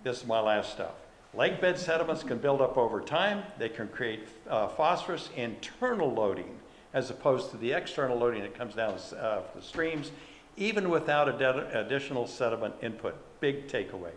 this is my last stuff. Lake bed sediments can build up over time. They can create phosphorus internal loading as opposed to the external loading that comes down the streams, even without additional sediment input. Big takeaway.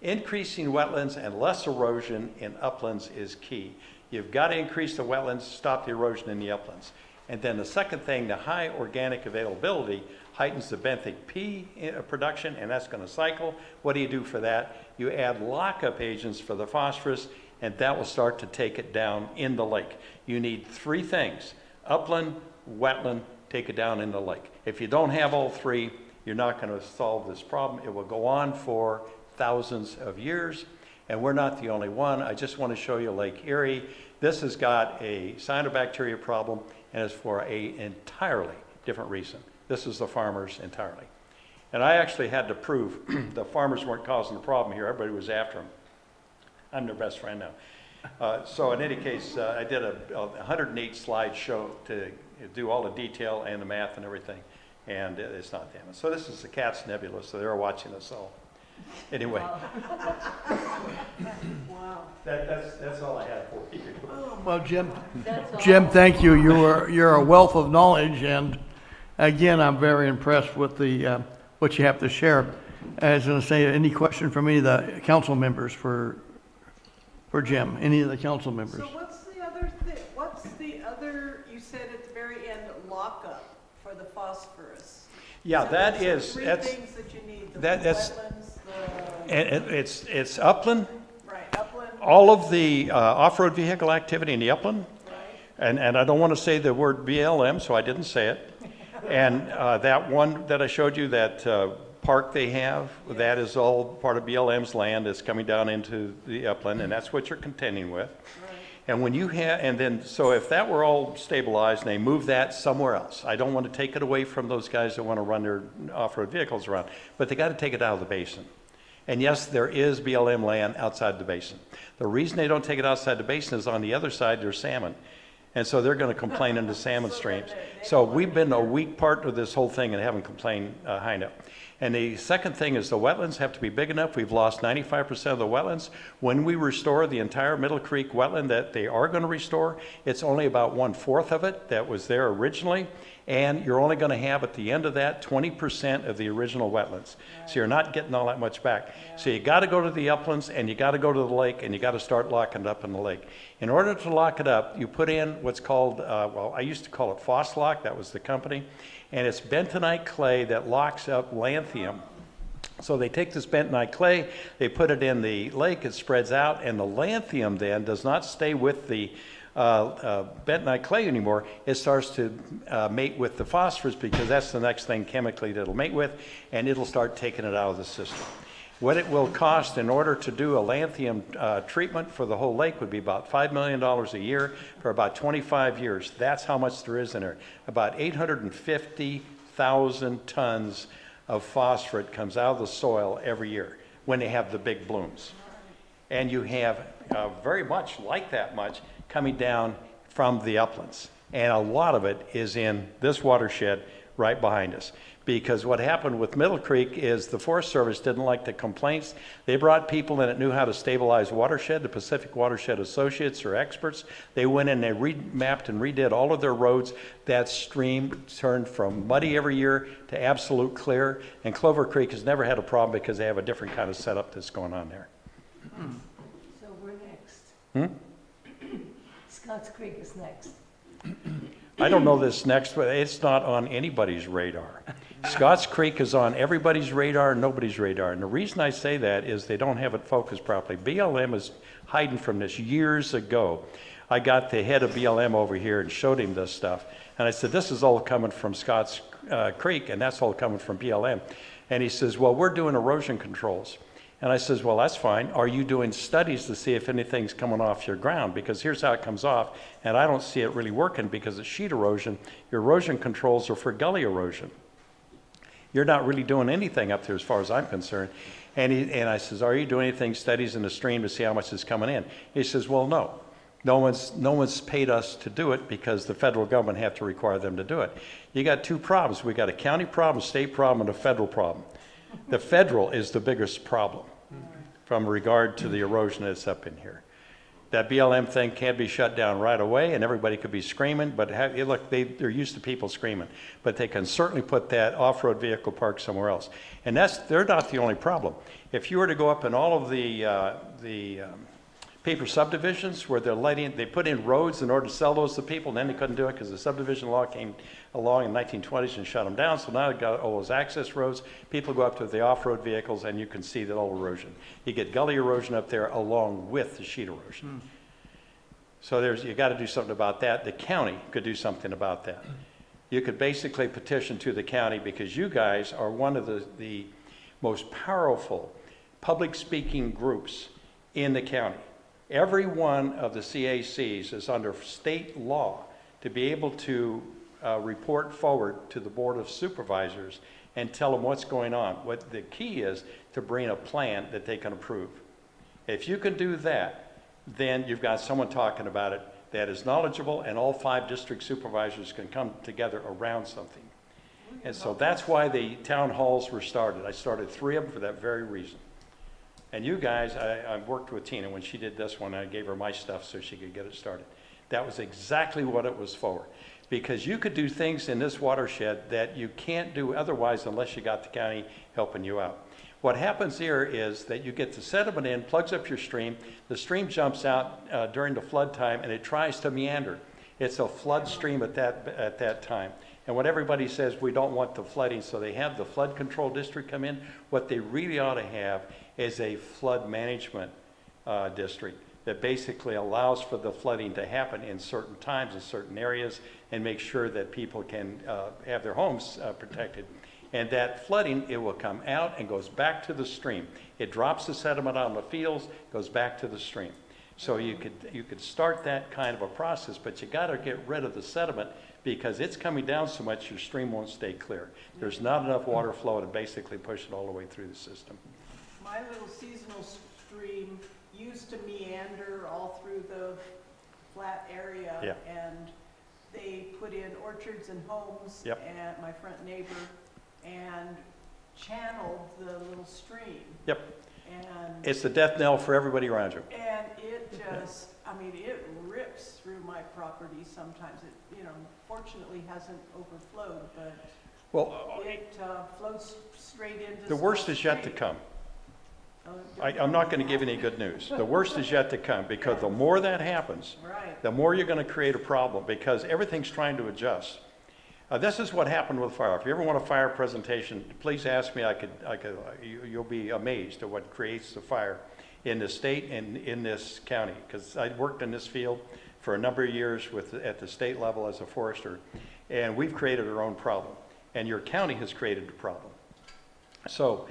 Increasing wetlands and less erosion in uplands is key. You've got to increase the wetlands, stop the erosion in the uplands. And then the second thing, the high organic availability heightens the benthic P production, and that's going to cycle. What do you do for that? You add lockup agents for the phosphorus, and that will start to take it down in the lake. You need three things: upland, wetland, take it down in the lake. If you don't have all three, you're not going to solve this problem. It will go on for thousands of years, and we're not the only one. I just want to show you Lake Erie. This has got a cyanobacteria problem, and it's for an entirely different reason. This is the farmers entirely. And I actually had to prove the farmers weren't causing the problem here. Everybody was after them. I'm their best friend now. So in any case, I did a 108 slide show to do all the detail and the math and everything. And it's not damaged. So this is the Cat's Nebula, so they're watching us all. Anyway. Wow. That's all I had for you. Well, Jim, That's all. Jim, thank you. You're a wealth of knowledge, and again, I'm very impressed with the what you have to share. I was going to say, any question from any of the council members for Jim? Any of the council members? So what's the other thing, you said at the very end, lockup for the phosphorus? Yeah, So that there's is, three that's, things that you need, the that's- wetlands, and it's upland, right, upland, all of the off-road vehicle activity in the upland. right? And I don't want to say the word BLM, so I didn't say it. And that one that I showed you, that park they have, that is all part of BLM's land that's coming down into the upland, and that's what you're contending with. Right. And when you have, and then, so if that were all stabilized and they move that somewhere else, I don't want to take it away from those guys that want to run their off-road vehicles around, but they got to take it out of the basin. And yes, there is BLM land outside the basin. The reason they don't take it outside the basin is on the other side there's salmon. And so they're going to complain in the salmon streams. So we've been a weak part of this whole thing and haven't complained high enough. And the second thing is the wetlands have to be big enough. We've lost 95% of the wetlands. When we restore the entire Middle Creek wetland that they are going to restore, it's only about 1/4 of it that was there originally. And you're only going to have at the end of that 20% of the original wetlands. So you're not getting all that much back. So you got to go to the uplands and you got to go to the lake and you got to start locking it up in the lake. In order to lock it up, you put in what's called, well, I used to call it S.V.A.C, that was the company. And it's bentonite clay that locks up lanthanum. So they take this bentonite clay, they put it in the lake, it spreads out, and the lanthanum then does not stay with the bentonite clay anymore. It starts to mate with the phosphorus because that's the next thing chemically that it'll mate with, and it'll start taking it out of the system. What it will cost in order to do a lanthanum treatment for the whole lake would be about $5 million a year for about 25 years. That's how much there is in there. About 850,000 tons of phosphate comes out of the soil every year when they have the big blooms. And you have very much like that much coming down from the uplands. And a lot of it is in this watershed right behind us. Because what happened with Middle Creek is the Forest Service didn't like the complaints. They brought people in that knew how to stabilize watershed. The Pacific Watershed Associates are experts. They went in, they remapped and redid all of their roads. That stream turned from muddy every year to absolute clear. And Clover Creek has never had a problem because they have a different kind of setup that's going on there. So we're next. Hmm? Scotts Creek is next. I don't know this next, but it's not on anybody's radar. Scotts Creek is on everybody's radar and nobody's radar. And the reason I say that is they don't have it focused properly. BLM is hiding from this years ago. I got the head of BLM over here and showed him this stuff. And I said, this is all coming from Scotts Creek, and that's all coming from BLM. And he says, well, we're doing erosion controls. And I says, well, that's fine. Are you doing studies to see if anything's coming off your ground? Because here's how it comes off. And I don't see it really working because it's sheet erosion. Your erosion controls are for gully erosion. You're not really doing anything up there as far as I'm concerned. And I says, are you doing anything, studies in the stream to see how much is coming in? He says, well, no. No one's paid us to do it because the federal government have to require them to do it. You got two problems. We got a county problem, a state problem, and a federal problem. The federal is the biggest problem from regard to the erosion that's up in here. That BLM thing can't be shut down right away and everybody could be screaming, but look, they're used to people screaming, but they can certainly put that off-road vehicle park somewhere else. And they're not the only problem. If you were to go up in all of the paper subdivisions where they put in roads in order to sell those to people, and then they couldn't do it because the subdivision law came along in the 1920s and shut them down. So now they've got all those access roads. People go up to the off-road vehicles and you can see that old erosion. You get gully erosion up there along with the sheet erosion. So you got to do something about that. The county could do something about that. You could basically petition to the county because you guys are one of the most powerful public speaking groups in the county. Every one of the CACs is under state law to be able to report forward to the Board of Supervisors and tell them what's going on. What the key is to bring a plan that they can approve. If you can do that, then you've got someone talking about it that is knowledgeable and all 5 district supervisors can come together around something. And so that's why the town halls were started. I started 3 of them for that very reason. And you guys, I worked with Tina when she did this one. I gave her my stuff so she could get it started. That was exactly what it was for. Because you could do things in this watershed that you can't do otherwise unless you got the county helping you out. What happens here is that you get the sediment in, plugs up your stream. The stream jumps out during the flood time and it tries to meander. It's a flood stream at that time. And what everybody says, we don't want the flooding, so they have the flood control district come in. What they really ought to have is a flood management district that basically allows for the flooding to happen in certain times in certain areas and make sure that people can have their homes protected. And that flooding, it will come out and goes back to the stream. It drops the sediment on the fields, goes back to the stream. So you could start that kind of a process, but you got to get rid of the sediment because it's coming down so much your stream won't stay clear. There's not enough water flow to basically push it all the way through the system. My little seasonal stream used to meander all through the flat area. Yeah. And they put in orchards and homes. Yep. And my front neighbor, and channeled the little stream. Yep. And It's the death knell for everybody around you. And it just, I mean, it ripped drips through my property sometimes. It, fortunately hasn't overflowed, but Well, it flows straight into. the worst Small is yet to Creek. come. Oh, I'm not going to give any good news. The worst is yet to come, because the more that happens, Right. the more you're going to create a problem, because everything's trying to adjust. This is what happened with fire. If you ever want a fire presentation, please ask me. You'll be amazed at what creates the fire in the state and in this county, because I worked in this field for a number of years at the state level as a forester, and we've created our own problem, and your county has created the problem. So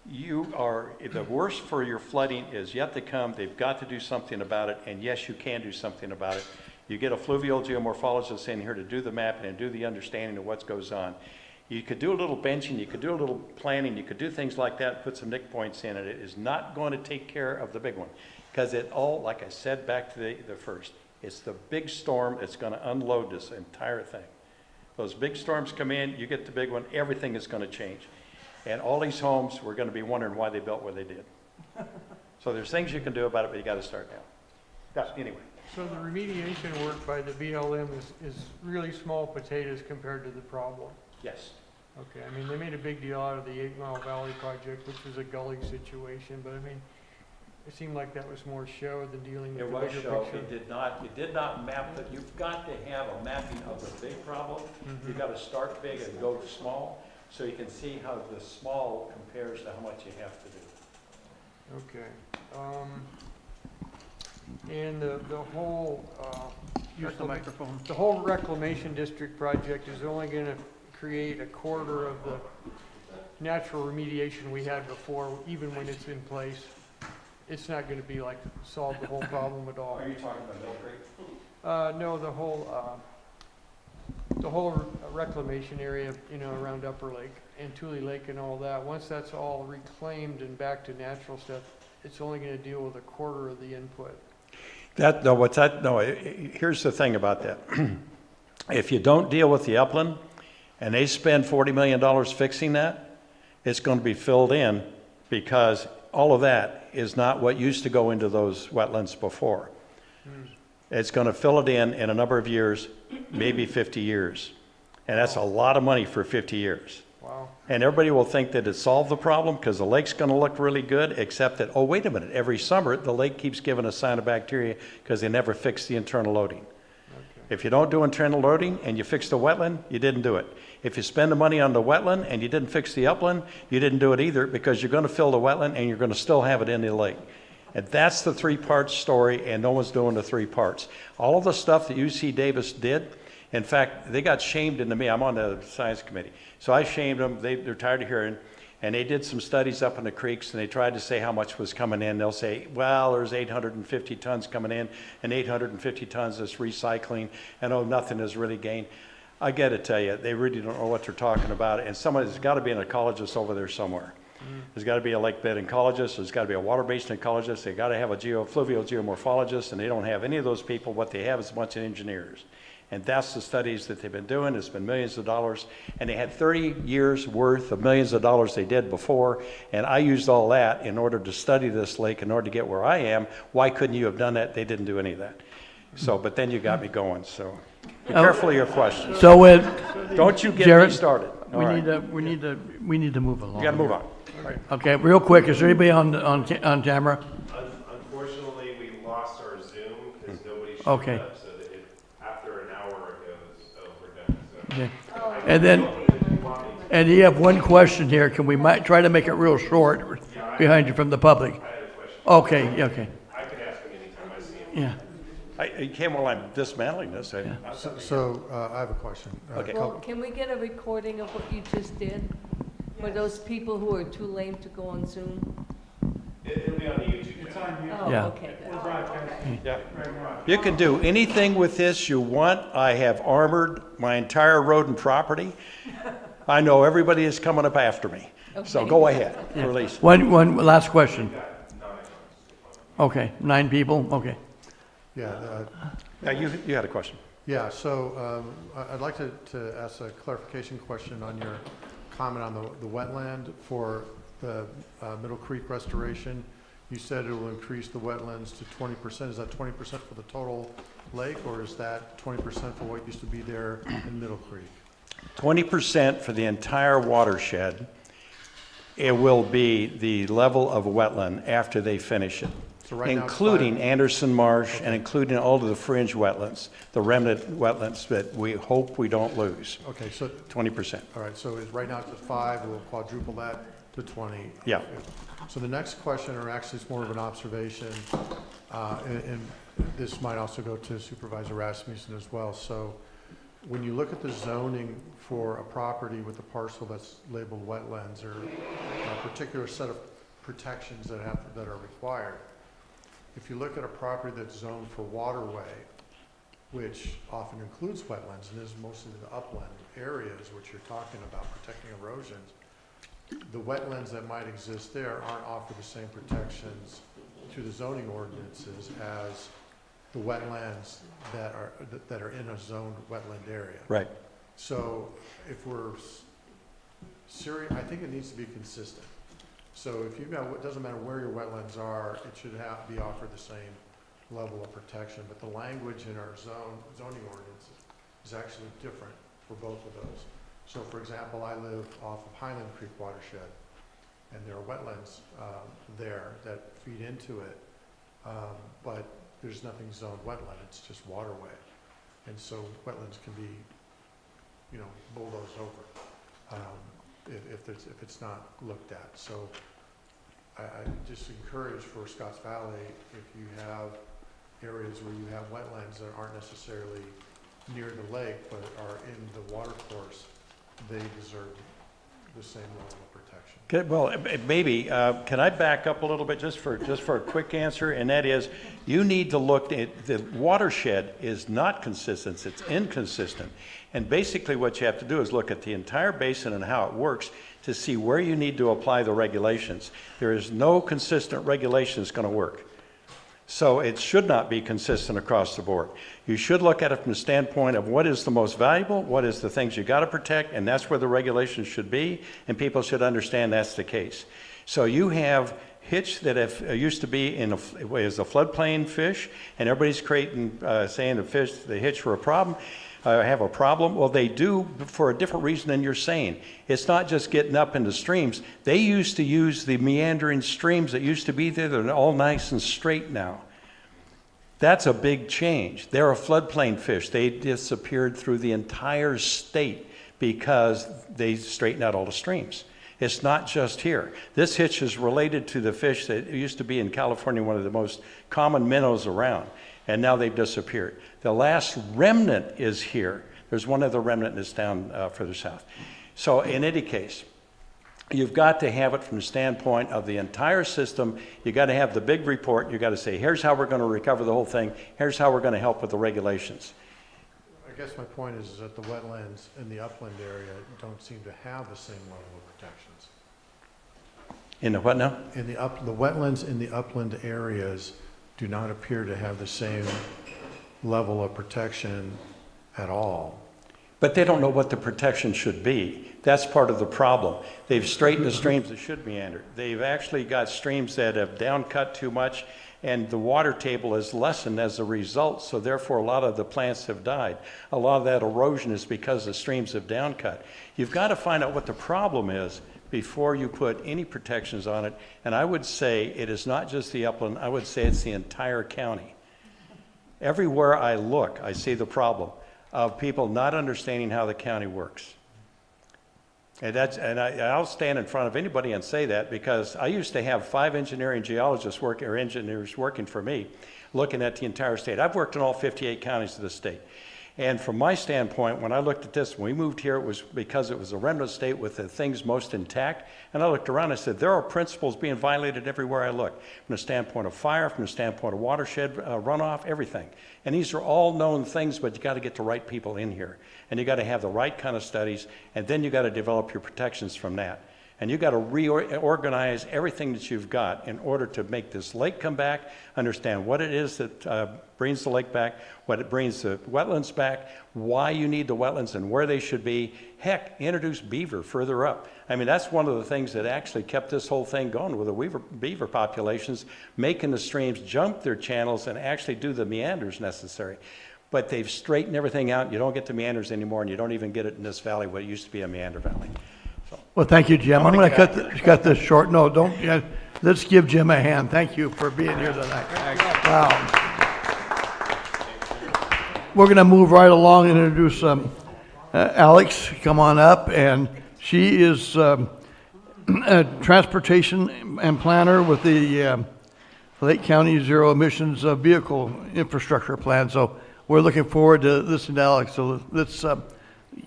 the worst for your flooding is yet to come. They've got to do something about it, and yes, you can do something about it. You get a fluvial geomorphologist in here to do the mapping and do the understanding of what goes on. You could do a little benching, you could do a little planning, you could do things like that, put some nick points in it. It is not going to take care of the big one, because it all, like I said back to the first, it's the big storm that's going to unload this entire thing. Those big storms come in, you get the big one, everything is going to change. And all these homes, we're going to be wondering why they built where they did. So there's things you can do about it, but you got to start now. Yeah, anyway. So the remediation work by the BLM is really small potatoes compared to the problem. Yes. Okay, I mean, they made a big deal out of the 8 Mile Valley project, which was a gully situation, but I mean, it seemed like that was more show than dealing with It the was bigger show. picture. It did not map that. You've got to have a mapping of the big problem. You've got to start big and go small, so you can see how the small compares to how much you have to do. Okay. And the whole, Use the microphone. the whole reclamation district project is only gonna create a quarter of the natural remediation we had before, even when it's in place. It's not gonna be like solve the whole problem at all. Are you talking about Mill Creek? No, the whole reclamation area, around Upper Lake and Tule Lake and all that. Once that's all reclaimed and back to natural stuff, it's only gonna deal with a quarter of the input. Here's the thing about that. If you don't deal with the upland, and they spend $40 million fixing that, it's going to be filled in, because all of that is not what used to go into those wetlands before. It's going to fill it in a number of years, maybe 50 years. And that's a lot of money for 50 years. Wow. And everybody will think that it solved the problem because the lake's going to look really good, except that, oh, wait a minute, every summer the lake keeps giving a cyanobacteria because they never fix the internal loading. Okay. If you don't do internal loading and you fix the wetland, you didn't do it. If you spend the money on the wetland and you didn't fix the upland, you didn't do it either, because you're going to fill the wetland and you're going to still have it in the lake. And that's the 3-part story, and no one's doing the 3 parts. All of the stuff that UC Davis did, in fact, they got shamed into me. I'm on the science committee. So I shamed them. They're tired of hearing. And they did some studies up in the creeks, and they tried to say how much was coming in. They'll say, well, there's 850 tons coming in, and 850 tons is recycling, and oh, nothing is really gained. I got to tell you, they really don't know what they're talking about. And there's got to be an ecologist over there somewhere. There's got to be a lake bed ecologist. There's got to be a water basin ecologist. They got to have a fluvial geomorphologist, and they don't have any of those people. What they have is a bunch of engineers. And that's the studies that they've been doing. It's been millions of dollars. And they had 30 years worth of millions of dollars they did before. And I used all that in order to study this lake, in order to get where I am. Why couldn't you have done that? They didn't do any of that. So, but then you got me going. So be careful of your questions. So with, Don't you get Jared, me started. All right. we need to move along. You got to move on. Okay, real quick, is there anybody on camera? Unfortunately, we lost our Zoom because nobody showed Okay. up, so that after an hour it goes, oh, we're done. So Okay. And then, and you have one question here. Can we try to make it real short behind you from the public? I had a question. Okay, yeah, okay, I can ask him anytime I see him. yeah. I came while I'm dismantling this. Yeah. So I have a question. Okay. Well, can we get a recording of what you just did? For those people who are too lame to go on Zoom? It'll be on the YouTube It's channel. on you. Oh, Yeah. okay, good. We're broadcasting Yeah. right now. You can do anything with this you want. I have armored my entire road and property. I know everybody is coming up after me. So Okay. go ahead, release. One last question. Okay, 9 people, okay. Yeah, Now, you had a question. yeah, so I'd like to ask a clarification question on your comment on the wetland for the Middle Creek restoration. You said it will increase the wetlands to 20%. Is that 20% for the total lake, or is that 20% for what used to be there in Middle Creek? 20% for the entire watershed. It will be the level of wetland after they finish it, So right now it's including 5. Anderson Marsh and Okay. including all of the fringe wetlands, the remnant wetlands that we hope we don't lose, Okay, so, 20%. all right, so it's right now it's at 5, we'll quadruple that to 20. Yeah. So the next question, or actually it's more of an observation, and this might also go to Supervisor Rasmussen as well. So when you look at the zoning for a property with a parcel that's labeled wetlands, or a particular set of protections that are required, if you look at a property that's zoned for waterway, which often includes wetlands, and is mostly the upland areas which you're talking about, protecting erosions, the wetlands that might exist there aren't offered the same protections to the zoning ordinances as the wetlands that are in a zoned wetland area. Right. So if we're serious, I think it needs to be consistent. So if you've got, it doesn't matter where your wetlands are, it should be offered the same level of protection. But the language in our zoning ordinances is actually different for both of those. So for example, I live off of Highland Creek watershed, and there are wetlands there that feed into it, but there's nothing zoned wetland, it's just waterway. And so wetlands can be, bulldozed over if it's not looked at. So I just encourage for Scotts Valley, if you have areas where you have wetlands that aren't necessarily near the lake but are in the water course, they deserve the same level of protection. Okay, well, maybe, can I back up a little bit just for a quick answer? And that is, you need to look at, the watershed is not consistent, it's inconsistent. And basically what you have to do is look at the entire basin and how it works to see where you need to apply the regulations. There is no consistent regulation that's going to work. So it should not be consistent across the board. You should look at it from the standpoint of what is the most valuable, what is the things you got to protect, and that's where the regulations should be, and people should understand that's the case. So you have hitch that used to be as a floodplain fish, and everybody's saying the hitch for a problem. Have a problem? Well, they do for a different reason than you're saying. It's not just getting up into streams. They used to use the meandering streams that used to be there. They're all nice and straight now. That's a big change. They're a floodplain fish. They disappeared through the entire state because they straightened out all the streams. It's not just here. This hitch is related to the fish that used to be in California, one of the most common minnows around, and now they've disappeared. The last remnant is here. There's one other remnant that's down further south. So in any case, you've got to have it from the standpoint of the entire system. You've got to have the big report. You've got to say, here's how we're going to recover the whole thing. Here's how we're going to help with the regulations. I guess my point is that the wetlands in the upland area don't seem to have the same level of protections. In the what now? The wetlands in the upland areas do not appear to have the same level of protection at all. But they don't know what the protection should be. That's part of the problem. They've straightened the streams that should meander. They've actually got streams that have downcut too much, and the water table has lessened as a result, so therefore a lot of the plants have died. A lot of that erosion is because the streams have downcut. You've got to find out what the problem is before you put any protections on it, and I would say it is not just the upland, I would say it's the entire county. Everywhere I look, I see the problem of people not understanding how the county works. And I'll stand in front of anybody and say that, because I used to have 5 engineering geologists engineers working for me, looking at the entire state. I've worked in all 58 counties of the state. And from my standpoint, when I looked at this, when we moved here, it was because it was a remnant state with the things most intact. And I looked around and I said, there are principles being violated everywhere I look, from the standpoint of fire, from the standpoint of watershed runoff, everything. And these are all known things, but you got to get the right people in here. And you got to have the right kind of studies, and then you got to develop your protections from that. And you've got to reorganize everything that you've got in order to make this lake come back, understand what it is that brings the lake back, what it brings the wetlands back, why you need the wetlands and where they should be. Heck, introduce beaver further up. I mean, that's one of the things that actually kept this whole thing going with the beaver populations, making the streams jump their channels and actually do the meanders necessary. But they've straightened everything out. You don't get the meanders anymore, and you don't even get it in this valley, what used to be a meander valley. Well, thank you, Jim. I'm going to cut this short. No, don't, let's give Jim a hand. Thank you for being here tonight. Wow. We're going to move right along and introduce Alex. Come on up. And she is a transportation and planner with the Lake County Zero Emissions Vehicle Infrastructure Plan. So we're looking forward to listening to Alex. So let's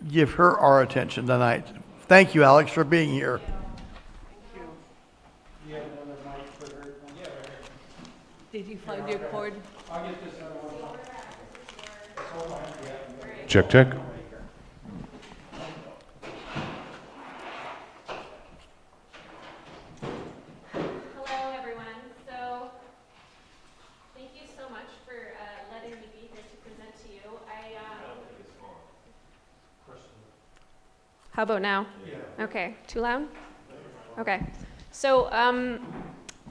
give her our attention tonight. Thank you, Alex, for being here. You have another mic for her? Yeah, right here. Did you find your cord? I'll get this other one. Check, check. Hello, everyone. So, thank you so much for letting me be here to present to you. How about now? Yeah. Okay. Too loud? Okay. So,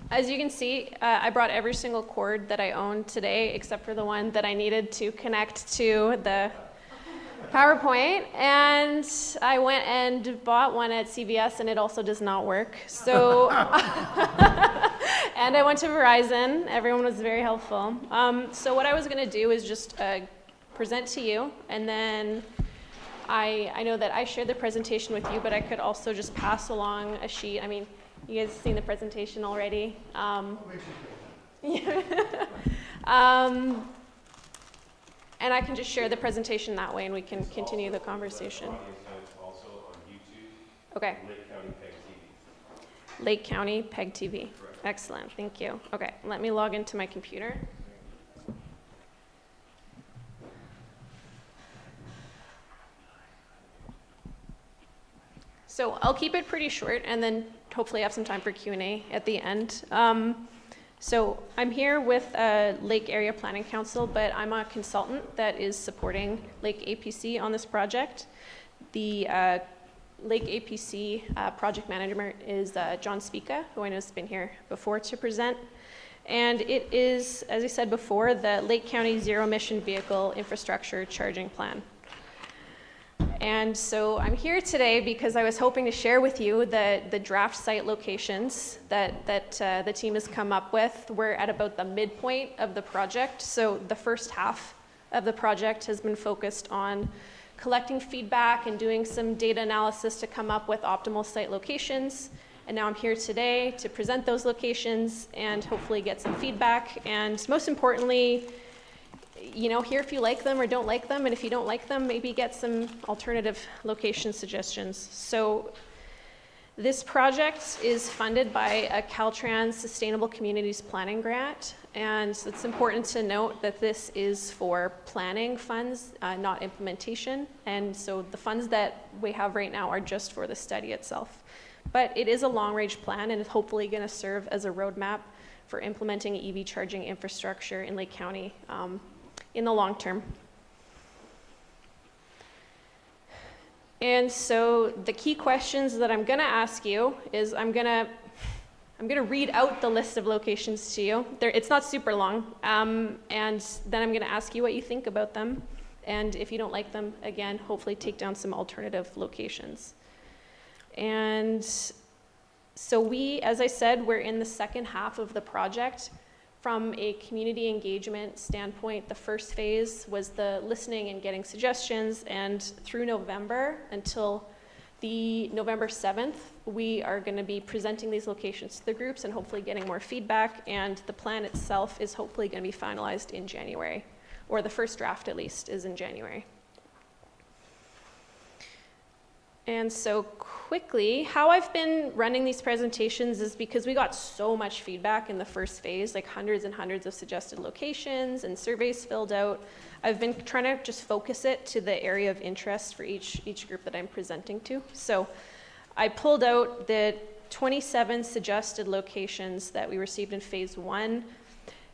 as you can see, I brought every single cord that I own today, except for the one that I needed to connect to the PowerPoint, and I went and bought one at S.V.A.C, and it also does not work. So, and I went to Verizon. Everyone was very helpful. So what I was going to do is just present to you, and then I know that I shared the presentation with you, but I could also just pass along a sheet. I mean, you guys have seen the presentation already. And I can just share the presentation that way, and we can continue the conversation. Also on YouTube, Okay. Lake County PEG TV. Lake County PEG TV. Excellent. Thank you. Okay. Let me log into my computer. So I'll keep it pretty short, and then hopefully have some time for Q&A at the end. So I'm here with Lake Area Planning Council, but I'm a consultant that is supporting Lake APC on this project. The Lake APC project manager is John S.V.A.C, who I know has been here before to present. And it is, as I said before, the Lake County Zero Emission Vehicle Infrastructure Charging Plan. And so I'm here today because I was hoping to share with you the draft site locations that the team has come up with. We're at about the midpoint of the project. So the first half of the project has been focused on collecting feedback and doing some data analysis to come up with optimal site locations. And now I'm here today to present those locations and hopefully get some feedback. And most importantly, hear if you like them or don't like them, and if you don't like them, maybe get some alternative location suggestions. So this project is funded by a Caltrans Sustainable Communities Planning Grant, and it's important to note that this is for planning funds, not implementation, and so the funds that we have right now are just for the study itself. But it is a long-range plan, and it's hopefully going to serve as a roadmap for implementing EV charging infrastructure in Lake County in the long term. And so the key questions that I'm gonna ask you is I'm gonna read out the list of locations to you. It's not super long, and then I'm gonna ask you what you think about them. And if you don't like them, again, hopefully take down some alternative locations. And so as I said, we're in the second half of the project. From a community engagement standpoint, the first phase was the listening and getting suggestions, and through November until the November 7th, we are going to be presenting these locations to the groups and hopefully getting more feedback, and the plan itself is hopefully going to be finalized in January, or the first draft at least is in January. And so quickly, how I've been running these presentations is because we got so much feedback in the first phase, like hundreds and hundreds of suggested locations and surveys filled out. I've been trying to just focus it to the area of interest for each group that I'm presenting to. So I pulled out the 27 suggested locations that we received in phase 1,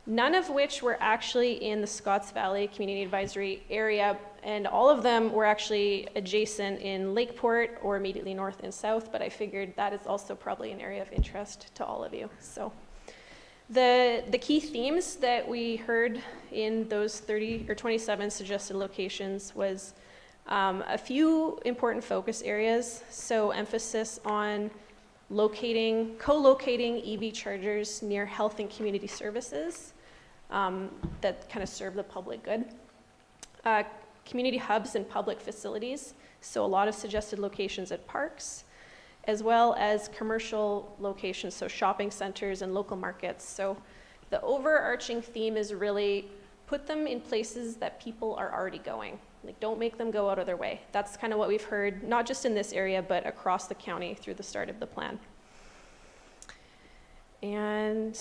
none of which were actually in the Scotts Valley Community Advisory area, and all of them were actually adjacent in Lakeport or immediately north and south, but I figured that is also probably an area of interest to all of you. So the key themes that we heard in those 30 or 27 suggested locations was a few important focus areas. So emphasis on co-locating EV chargers near health and community services that kind of serve the public good. Community hubs and public facilities. So a lot of suggested locations at parks, as well as commercial locations, so shopping centers and local markets. So the overarching theme is really put them in places that people are already going. Like, don't make them go out of their way. That's kind of what we've heard, not just in this area, but across the county through the start of the plan. And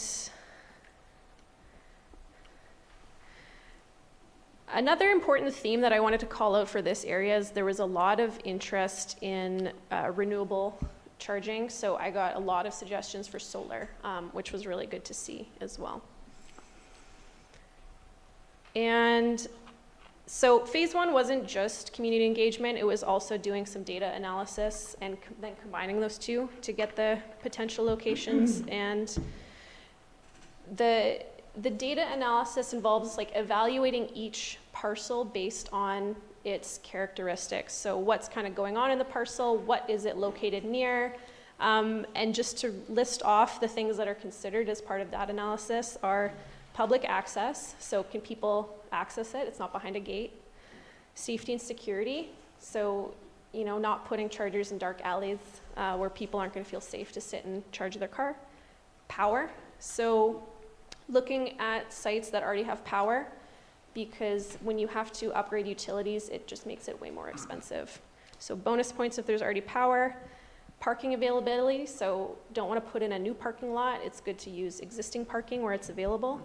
another important theme that I wanted to call out for this area is there was a lot of interest in renewable charging. So I got a lot of suggestions for solar, which was really good to see as well. And so phase 1 wasn't just community engagement, it was also doing some data analysis and then combining those two to get the potential locations. And the data analysis involves like evaluating each parcel based on its characteristics. So what's kind of going on in the parcel, what is it located near, and just to list off the things that are considered as part of that analysis are public access, so can people access it? It's not behind a gate. Safety and security, so not putting chargers in dark alleys where people aren't going to feel safe to sit and charge their car. Power, so looking at sites that already have power, because when you have to upgrade utilities, it just makes it way more expensive. So bonus points if there's already power. Parking availability, so don't want to put in a new parking lot. It's good to use existing parking where it's available.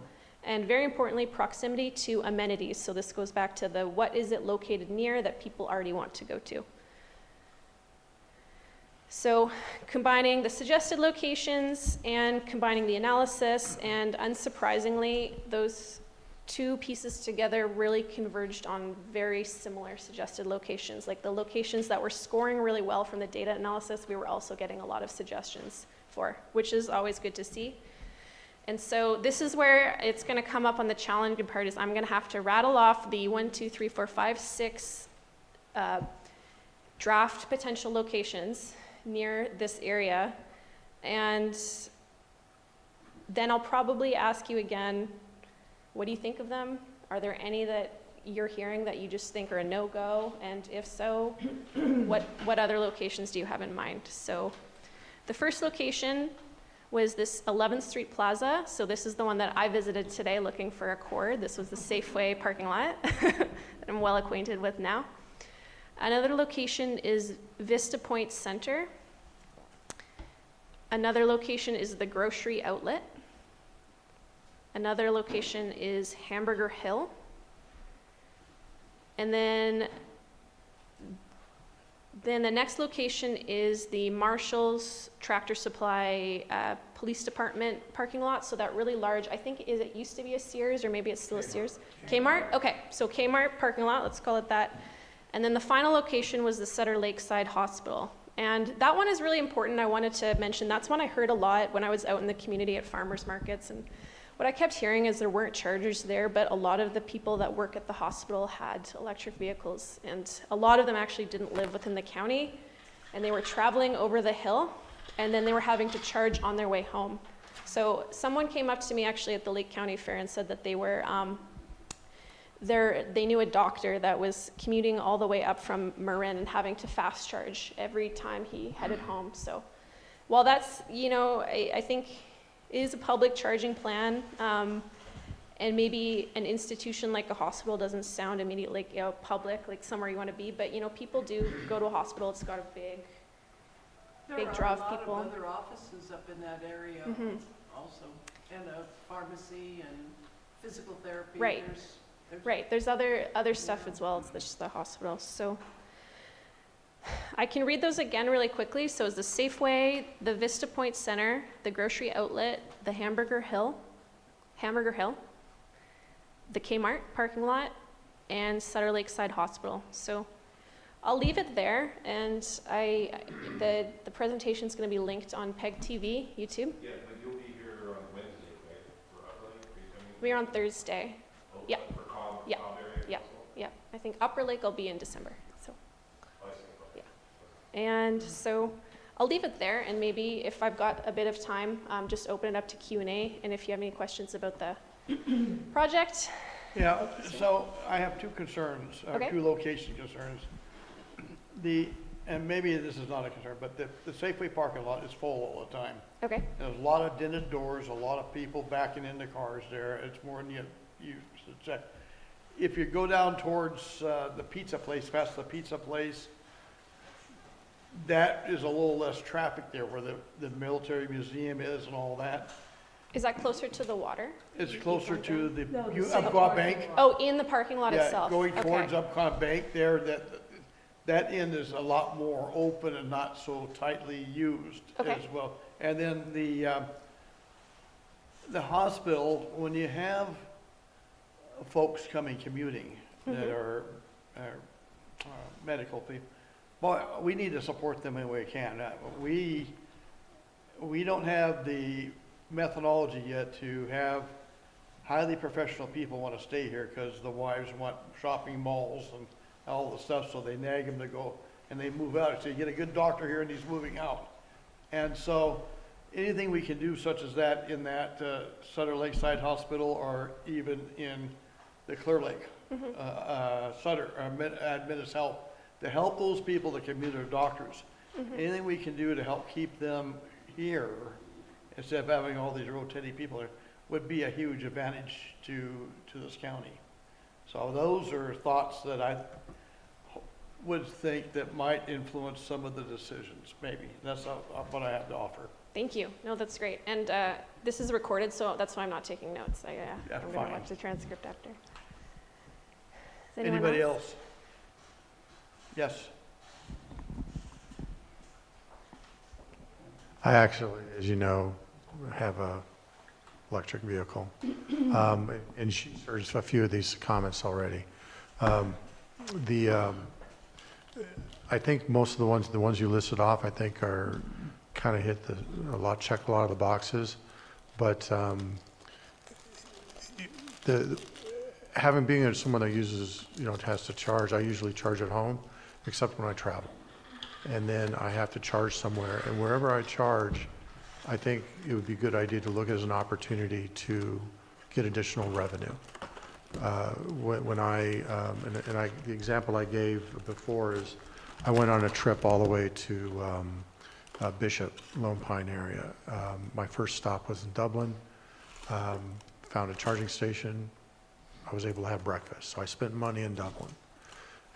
And very importantly, proximity to amenities. So this goes back to the what is it located near that people already want to go to. So combining the suggested locations and combining the analysis, and unsurprisingly, those two pieces together really converged on very similar suggested locations. Like the locations that were scoring really well from the data analysis, we were also getting a lot of suggestions for, which is always good to see. And so this is where it's going to come up on the challenging part, is I'm going to have to rattle off the 1, 2, 3, 4, 5, 6 draft potential locations near this area. And then I'll probably ask you again, what do you think of them? Are there any that you're hearing that you just think are a no-go? And if so, what other locations do you have in mind? So the first location was this 11th Street Plaza. So this is the one that I visited today looking for a cord. This was the Safeway parking lot that I'm well acquainted with now. Another location is Vista Point Center. Another location is the Grocery Outlet. Another location is Hamburger Hill. And then the next location is the Marshall's Tractor Supply Police Department parking lot. So that really large, I think, it used to be a Sears, or maybe it's still a Sears? Kmart? Okay, so Kmart parking lot, let's call it that. And then the final location was the Sutter Lakeside Hospital. And that one is really important. I wanted to mention that's one I heard a lot when I was out in the community at farmers markets. And what I kept hearing is there weren't chargers there, but a lot of the people that work at the hospital had electric vehicles, and a lot of them actually didn't live within the county, and they were traveling over the hill, and then they were having to charge on their way home. So someone came up to me actually at the Lake County Fair and said that they were, they knew a doctor that was commuting all the way up from Marin and having to fast charge every time he headed home. So while that's, I think is a public charging plan, and maybe an institution like a hospital doesn't sound immediately like public, like somewhere you want to be, but people do go to a hospital. It's got a big draw of people. There are a lot of other offices up in that area also, and a pharmacy and physical therapy. Right. Right. There's other stuff as well. It's just the hospital. So I can read those again really quickly. So it's the Safeway, the Vista Point Center, the Grocery Outlet, the Hamburger Hill, the Kmart parking lot, and Sutter Lakeside Hospital. So I'll leave it there, and the presentation's going to be linked on PEG TV, YouTube. Yeah, but you'll be here on Wednesday, right, for Upper Lake? Are you coming? We're on Thursday. Oh, Yeah. For Cobb, Yeah. Cobb area? Yeah. also? Yeah, I think Upper Lake will be in December. So, Oh, I see. Okay. and so I'll leave it there, and maybe if I've got a bit of time, just open it up to Q&A, and if you have any questions about the project. Yeah, so I have two concerns, or Okay. two location concerns. And maybe this is not a concern, but the Safeway parking lot is full all the time. Okay. There's a lot of dented doors, a lot of people backing into cars there. It's more than you said. If you go down towards the pizza place, past the pizza place, that is a little less traffic there where the military museum is and all that. Is that closer to the water? It's closer to the No, the Umpqua Bank. Oh, in the parking lot Yeah, itself? going Okay. towards Upcon Bank there, that end is a lot more open and not so tightly used Okay. as well. And then the hospital, when you have folks coming commuting that are medical people, boy, we need to support them any way we can. We don't have the methodology yet to have highly professional people want to stay here because the wives want shopping malls and all the stuff, so they nag them to go, and they move out. So you get a good doctor here and he's moving out. And so anything we can do such as that in that Sutter Lakeside Hospital or even in the Clear Lake, Sutter, Adventist Health, to help those people that commute their doctors. Anything we can do to help keep them here instead of having all these rotating people there would be a huge advantage to this county. So those are thoughts that I would think that might influence some of the decisions, maybe. That's what I have to offer. Thank you. No, that's great. And this is recorded, so that's why I'm not taking notes. I'm going to fine. watch the transcript after. Does anyone Anybody else? Yes. I actually, as you know, have a electric vehicle. And she heard a few of these comments already. I think most of the ones you listed off, I think are kind of check a lot of the boxes. But having being someone that uses, has to charge, I usually charge at home, except when I travel. And then I have to charge somewhere. And wherever I charge, I think it would be a good idea to look at as an opportunity to get additional revenue. The example I gave before is I went on a trip all the way to Bishop, Lone Pine area. My first stop was in Dublin, found a charging station. I was able to have breakfast. So I spent money in Dublin.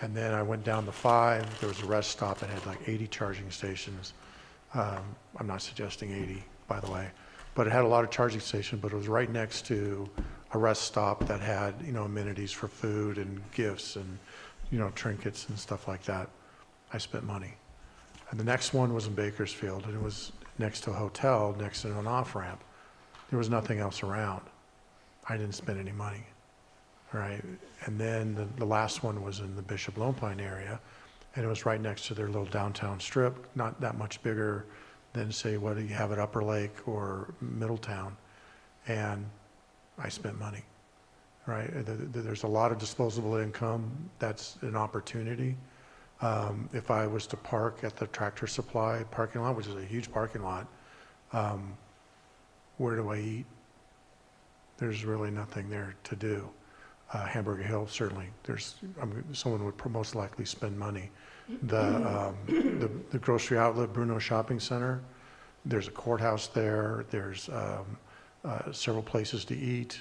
And then I went down the 5, there was a rest stop that had like 80 charging stations. I'm not suggesting 80, by the way, but it had a lot of charging stations, but it was right next to a rest stop that had, amenities for food and gifts and, trinkets and stuff like that. I spent money. And the next one was in Bakersfield, and it was next to a hotel, next to an off-ramp. There was nothing else around. I didn't spend any money. Right, and then the last one was in the Bishop Lone Pine area, and it was right next to their little downtown strip, not that much bigger than, say, what you have at Upper Lake or Middletown, and I spent money, right? There's a lot of disposable income. That's an opportunity. If I was to park at the Tractor Supply parking lot, which is a huge parking lot, where do I eat? There's really nothing there to do. Hamburger Hill, certainly, someone would most likely spend money. The grocery outlet, Bruno Shopping Center, there's a courthouse there, there's several places to eat,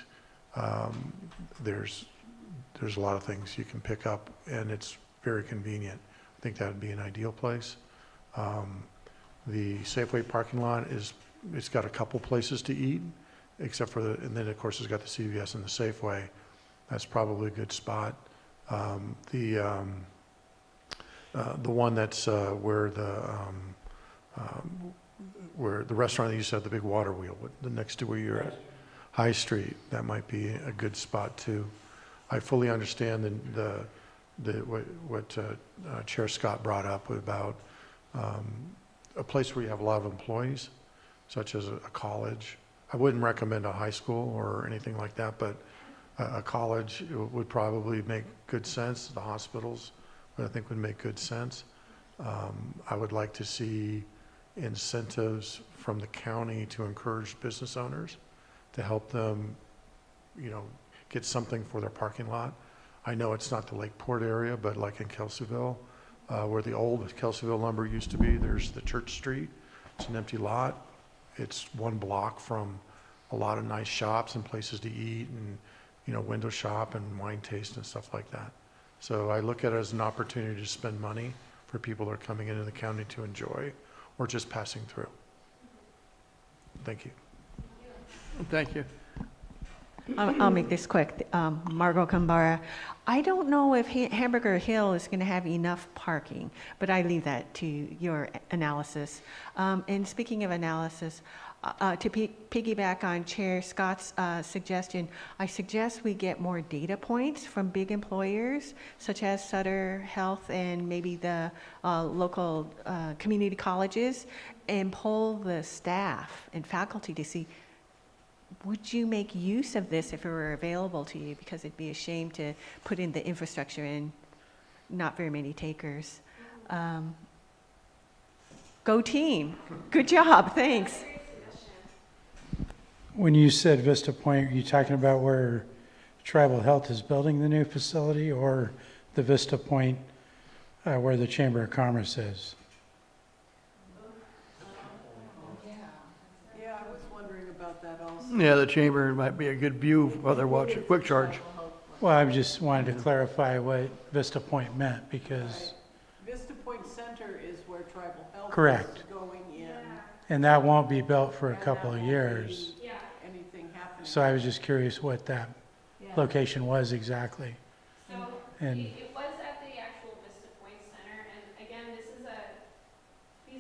there's a lot of things you can pick up, and it's very convenient. I think that would be an ideal place. The Safeway parking lot it's got a couple places to eat, except for and then of course it's got the CVS and the Safeway. That's probably a good spot. The the one that's where the restaurant that used to have the big water wheel, the next to where you're at, High Street, that might be a good spot too. I fully understand what Chair Scott brought up about a place where you have a lot of employees, such as a college. I wouldn't recommend a high school or anything like that, but a college would probably make good sense. The hospitals, I think, would make good sense. I would like to see incentives from the county to encourage business owners to help them, get something for their parking lot. I know it's not the Lakeport area, but like in Kelseyville, where the old Kelseyville lumber used to be, there's the Church Street. It's an empty lot. It's one block from a lot of nice shops and places to eat and, window shop and wine taste and stuff like that. So I look at it as an opportunity to spend money for people that are coming into the county to enjoy or just passing through. Thank you. Thank you. I'll make this quick. Margot Kambara. I don't know if Hamburger Hill is going to have enough parking, but I leave that to your analysis. And speaking of analysis, to piggyback on Chair Scott's suggestion, I suggest we get more data points from big employers such as Sutter Health and maybe the local community colleges, and poll the staff and faculty to see, would you make use of this if it were available to you? Because it'd be a shame to put in the infrastructure and not very many takers. Go team. Good job. Thanks. When you said Vista Point, are you talking about where Tribal Health is building the new facility, or the Vista Point where the Chamber of Commerce is? Yeah, I was wondering about that also. Yeah, the chamber might be a good view while they're watching Quick Charge. Well, I just wanted to clarify what Vista Point meant, because, Vista Point Center is where Tribal Health Correct. is going in. and that won't be built for a couple of years. Anything happening. So I was just curious what that location was exactly. So And it was at the actual Vista Point Center, and again, these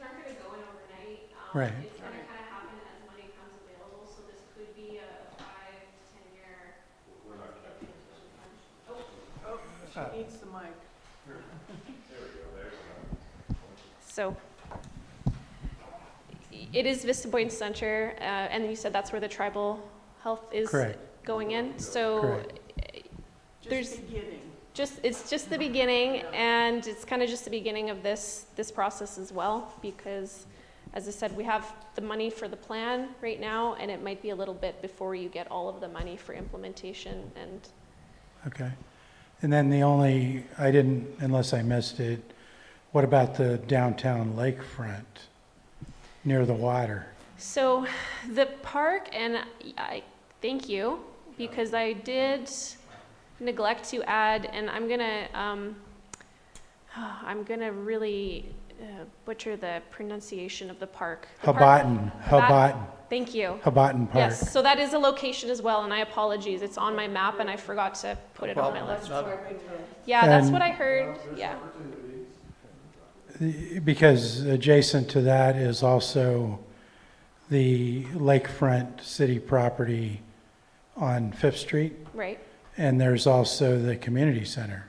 aren't gonna go in overnight. Right. It's gonna kind of happen as money comes available, so this could be a 5 to 10 year. We're not catching. Oh, she needs the mic. So it is Vista Point Center, and then you said that's where the tribal health is Correct. going in. So Correct. there's Just beginning. it's just the beginning, and it's kind of just the beginning of this process as well, because as I said, we have the money for the plan right now, and it might be a little bit before you get all of the money for implementation. And okay. And then I didn't, unless I missed it, what about the downtown lakefront near the water? so the park, and I thank you, because I did neglect to add, and I'm gonna really butcher the pronunciation of the park. The park- Habotten Thank you. Park. Yes, so that is a location as well, and I apologize. It's on my map, and I forgot to put it on my list. Yeah, that's And- what I heard. Yeah. Because adjacent to that is also the lakefront city property on Fifth Street, Right. and there's also the community center.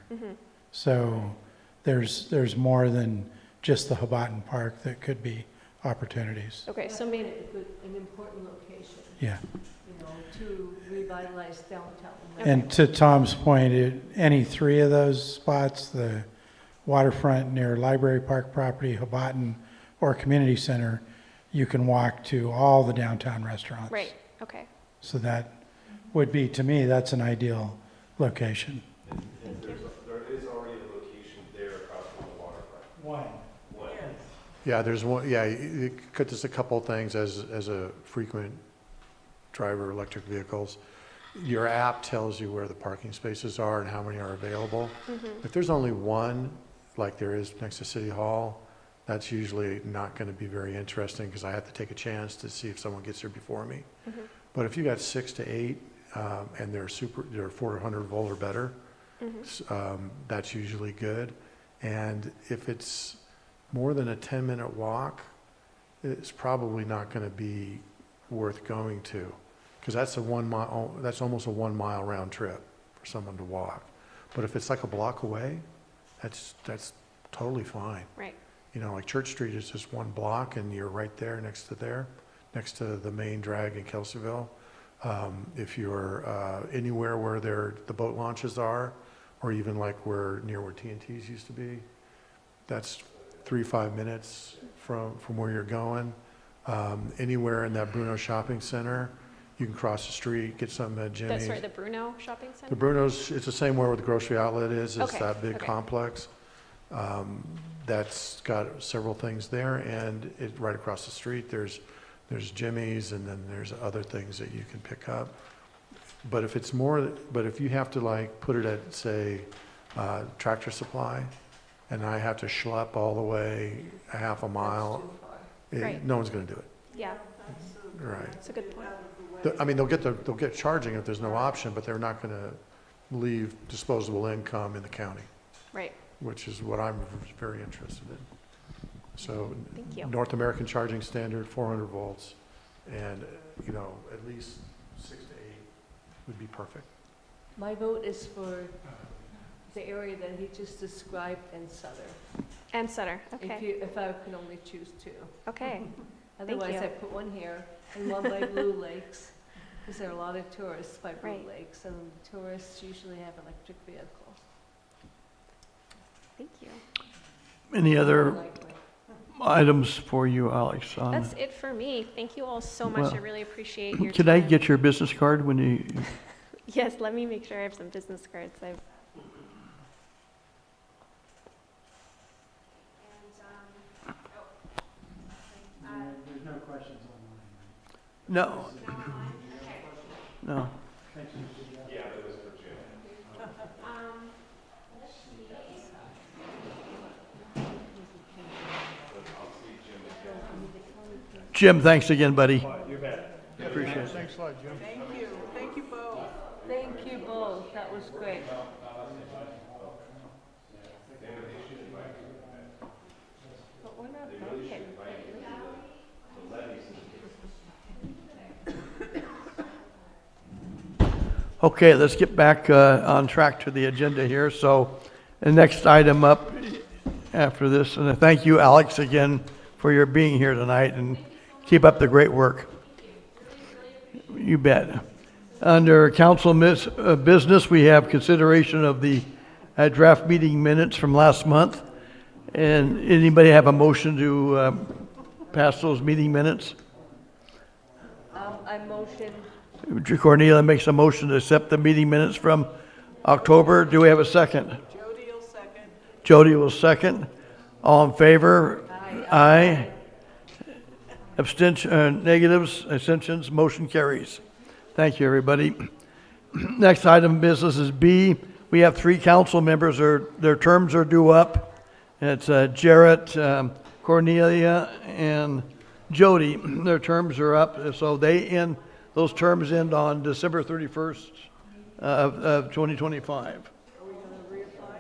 So there's more than just the Habotten Park that could be opportunities. Okay, so maybe. An important location, Yeah. to revitalize downtown. And to Tom's point, any three of those spots, the waterfront near Library Park property, Habotten, or community center, you can walk to all the downtown restaurants. Right. Okay. So that would be, to me, that's an ideal location. And there is already a location there across from the waterfront. One. Yeah, there's one, there's a couple things as a frequent driver of electric vehicles. Your app tells you where the parking spaces are and how many are available. If there's only one, like there is next to City Hall, that's usually not going to be very interesting because I have to take a chance to see if someone gets here before me. But if you got 6 to 8 and they're 400 volt or better, that's usually good. And if it's more than a 10-minute walk, it's probably not going to be worth going to, because that's that's almost a 1 mile round trip for someone to walk. But if it's like a block away, that's totally fine. Right. You know, like Church Street is just 1 block and you're right there, next to the main drag in Kelseyville. If you're anywhere where the boat launches are, or even like near where TNT's used to be, that's 3-5 minutes from where you're going. Anywhere in that Bruno Shopping Center, you can cross the street, get something at Jimmy's. That's right, the Bruno Shopping Center? The Bruno's, it's the same where the grocery outlet is. It's Okay, that big okay. complex. That's got several things there, and right across the street, there's Jimmy's, and then there's other things that you can pick up. But if you have to like put it at, say, Tractor Supply, and I have to schlep all the way a half a mile, Right. no one's gonna do it. Yeah, Right. that's a good point. I mean, they'll get charging if there's no option, but they're not gonna leave disposable income in the county, Right, which is what I'm very interested in. So, thank you. North American charging standard, 400 volts, and, you know, at least 6 to 8 would be perfect. My vote is for the area that he just described and Sutter. And Sutter, okay, If I could only choose two. okay. Otherwise, you. I put one here and one by Blue Lakes, because there are a lot of tourists by Blue Right. Lakes, and tourists usually have electric vehicles. Thank you. Any other Likely. items for you, Alex? on- That's it for me. Thank you all so much. I Well, really appreciate your Can I time. get your business card when you, Yes, let me make sure I have some business cards. There's no questions online. no. No. Jim, thanks again, buddy. You bet. Appreciate it. Thanks a lot, Jim. Thank you both. Thank you both, that was great. But we're not, okay. Okay, let's get back on track to the agenda here. So the next item up after this, and thank you, Alex, again for your being here tonight, and keep up the great work. You bet. Under council business, we have consideration of the draft meeting minutes from last month. And anybody have a motion to pass those meeting minutes? I motion, Cornelia makes a motion to accept the meeting minutes from October. Do we have a second? Jody will second. Jody will second. All in favor? Aye. Abstention, negatives, abstentions, motion carries. Thank you, everybody. Next item of business is B. We have 3 council members. Their terms are due up. It's Jarrett, Cornelia, and Jody. Their terms are up, so those terms end on December 31st of 2025. Are we gonna reapply?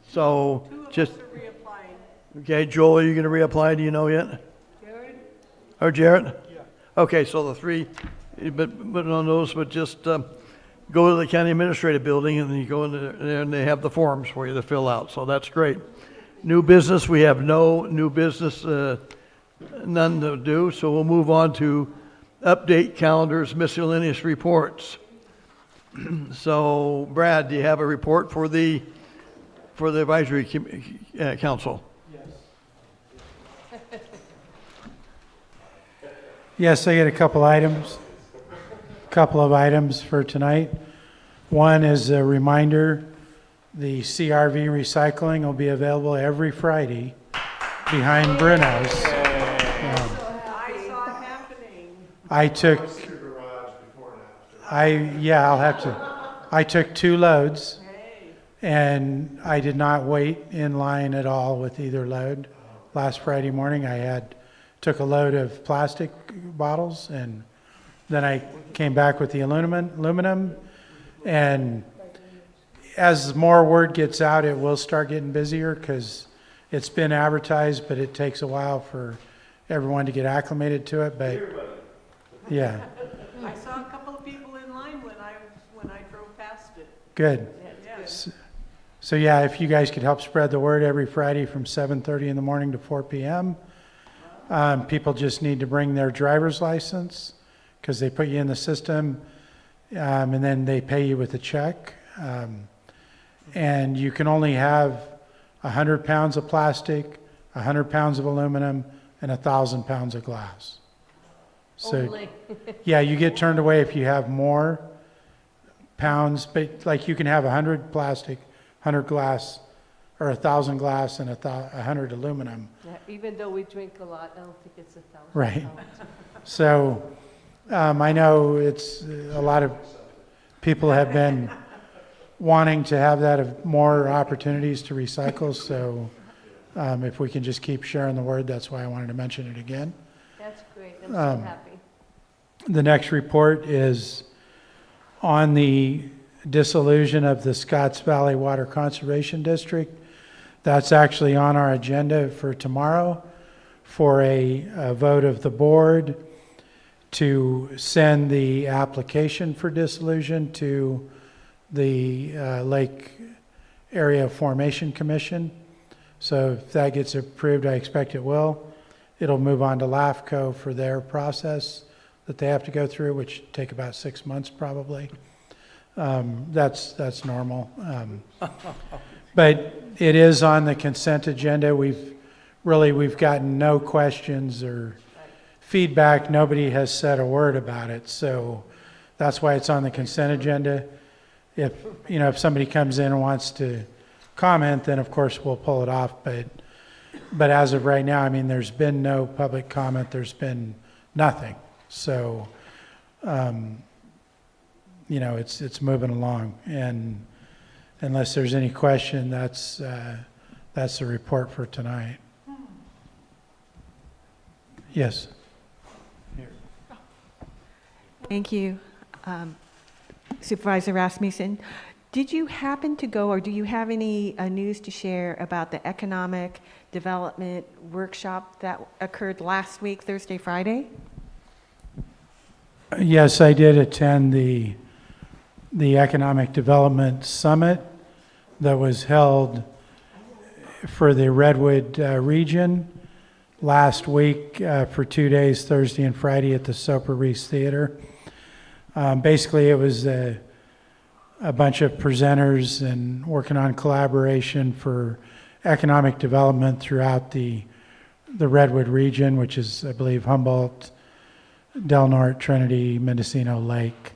So Two of us just, are reapplying. okay, Joel, are you going to reapply? Do you know yet? Jared? Or Jarrett? Yeah. Okay, so the 3, but on those, but just go to the county administrative building and then you go in there and they have the forms for you to fill out. So that's great. New business, we have no new business, none to do. So we'll move on to update calendars, miscellaneous reports. So Brad, do you have a report for the advisory council? Yes, I get a couple of items for tonight. One is a reminder, the CRV recycling will be available every Friday behind Bruno's. I saw it happening. I took, I took 2 loads and I did not wait in line at all with either load. Last Friday morning, took a load of plastic bottles and then I came back with the aluminum, and as more word gets out, it will start getting busier because it's been advertised, but it takes a while for everyone to get acclimated to it, but yeah, I saw a couple of people in line when I drove past it. good. Yes. So yeah, if you guys could help spread the word every Friday from 7:30 in the morning to 4 p.m. People just need to bring their driver's license because they put you in the system, and then they pay you with a check. And you can only have 100 pounds of plastic, 100 pounds of aluminum, and 1,000 pounds of glass. So, Only. yeah, you get turned away if you have more pounds, but like you can have 100 plastic, 100 glass, or 1,000 glass and 100 aluminum. Yeah, even though we drink a lot, I don't think it's 1,000 Right. pounds. So I know it's a lot of people have been wanting to have that of more opportunities to recycle. So if we can just keep sharing the word, that's why I wanted to mention it again. That's great, I'm so happy. The next report is on the dissolution of the Scotts Valley Water Conservation District. That's actually on our agenda for tomorrow for a vote of the board to send the application for dissolution to the Lake Area Formation Commission. So if that gets approved, I expect it will. It'll move on to LAFCO for their process that they have to go through, which take about 6 months probably. That's normal. But it is on the consent agenda. We've gotten no questions or feedback. Nobody has said a word about it. So that's why it's on the consent agenda. If somebody comes in and wants to comment, then of course we'll pull it off. But as of right now, I mean, there's been no public comment. There's been nothing. So, it's moving along. And unless there's any question, that's the report for tonight. Yes. Thank you, Supervisor Rasmussen. Did you happen to go, or do you have any news to share about the economic development workshop that occurred last week, Thursday, Friday? Yes, I did attend the Economic Development Summit that was held for the Redwood region last week for 2 days, Thursday and Friday at the Soper Reese Theater. Basically, it was a bunch of presenters and working on collaboration for economic development throughout the Redwood region, which is, I believe, Humboldt, Del Norte, Trinity, Mendocino Lake.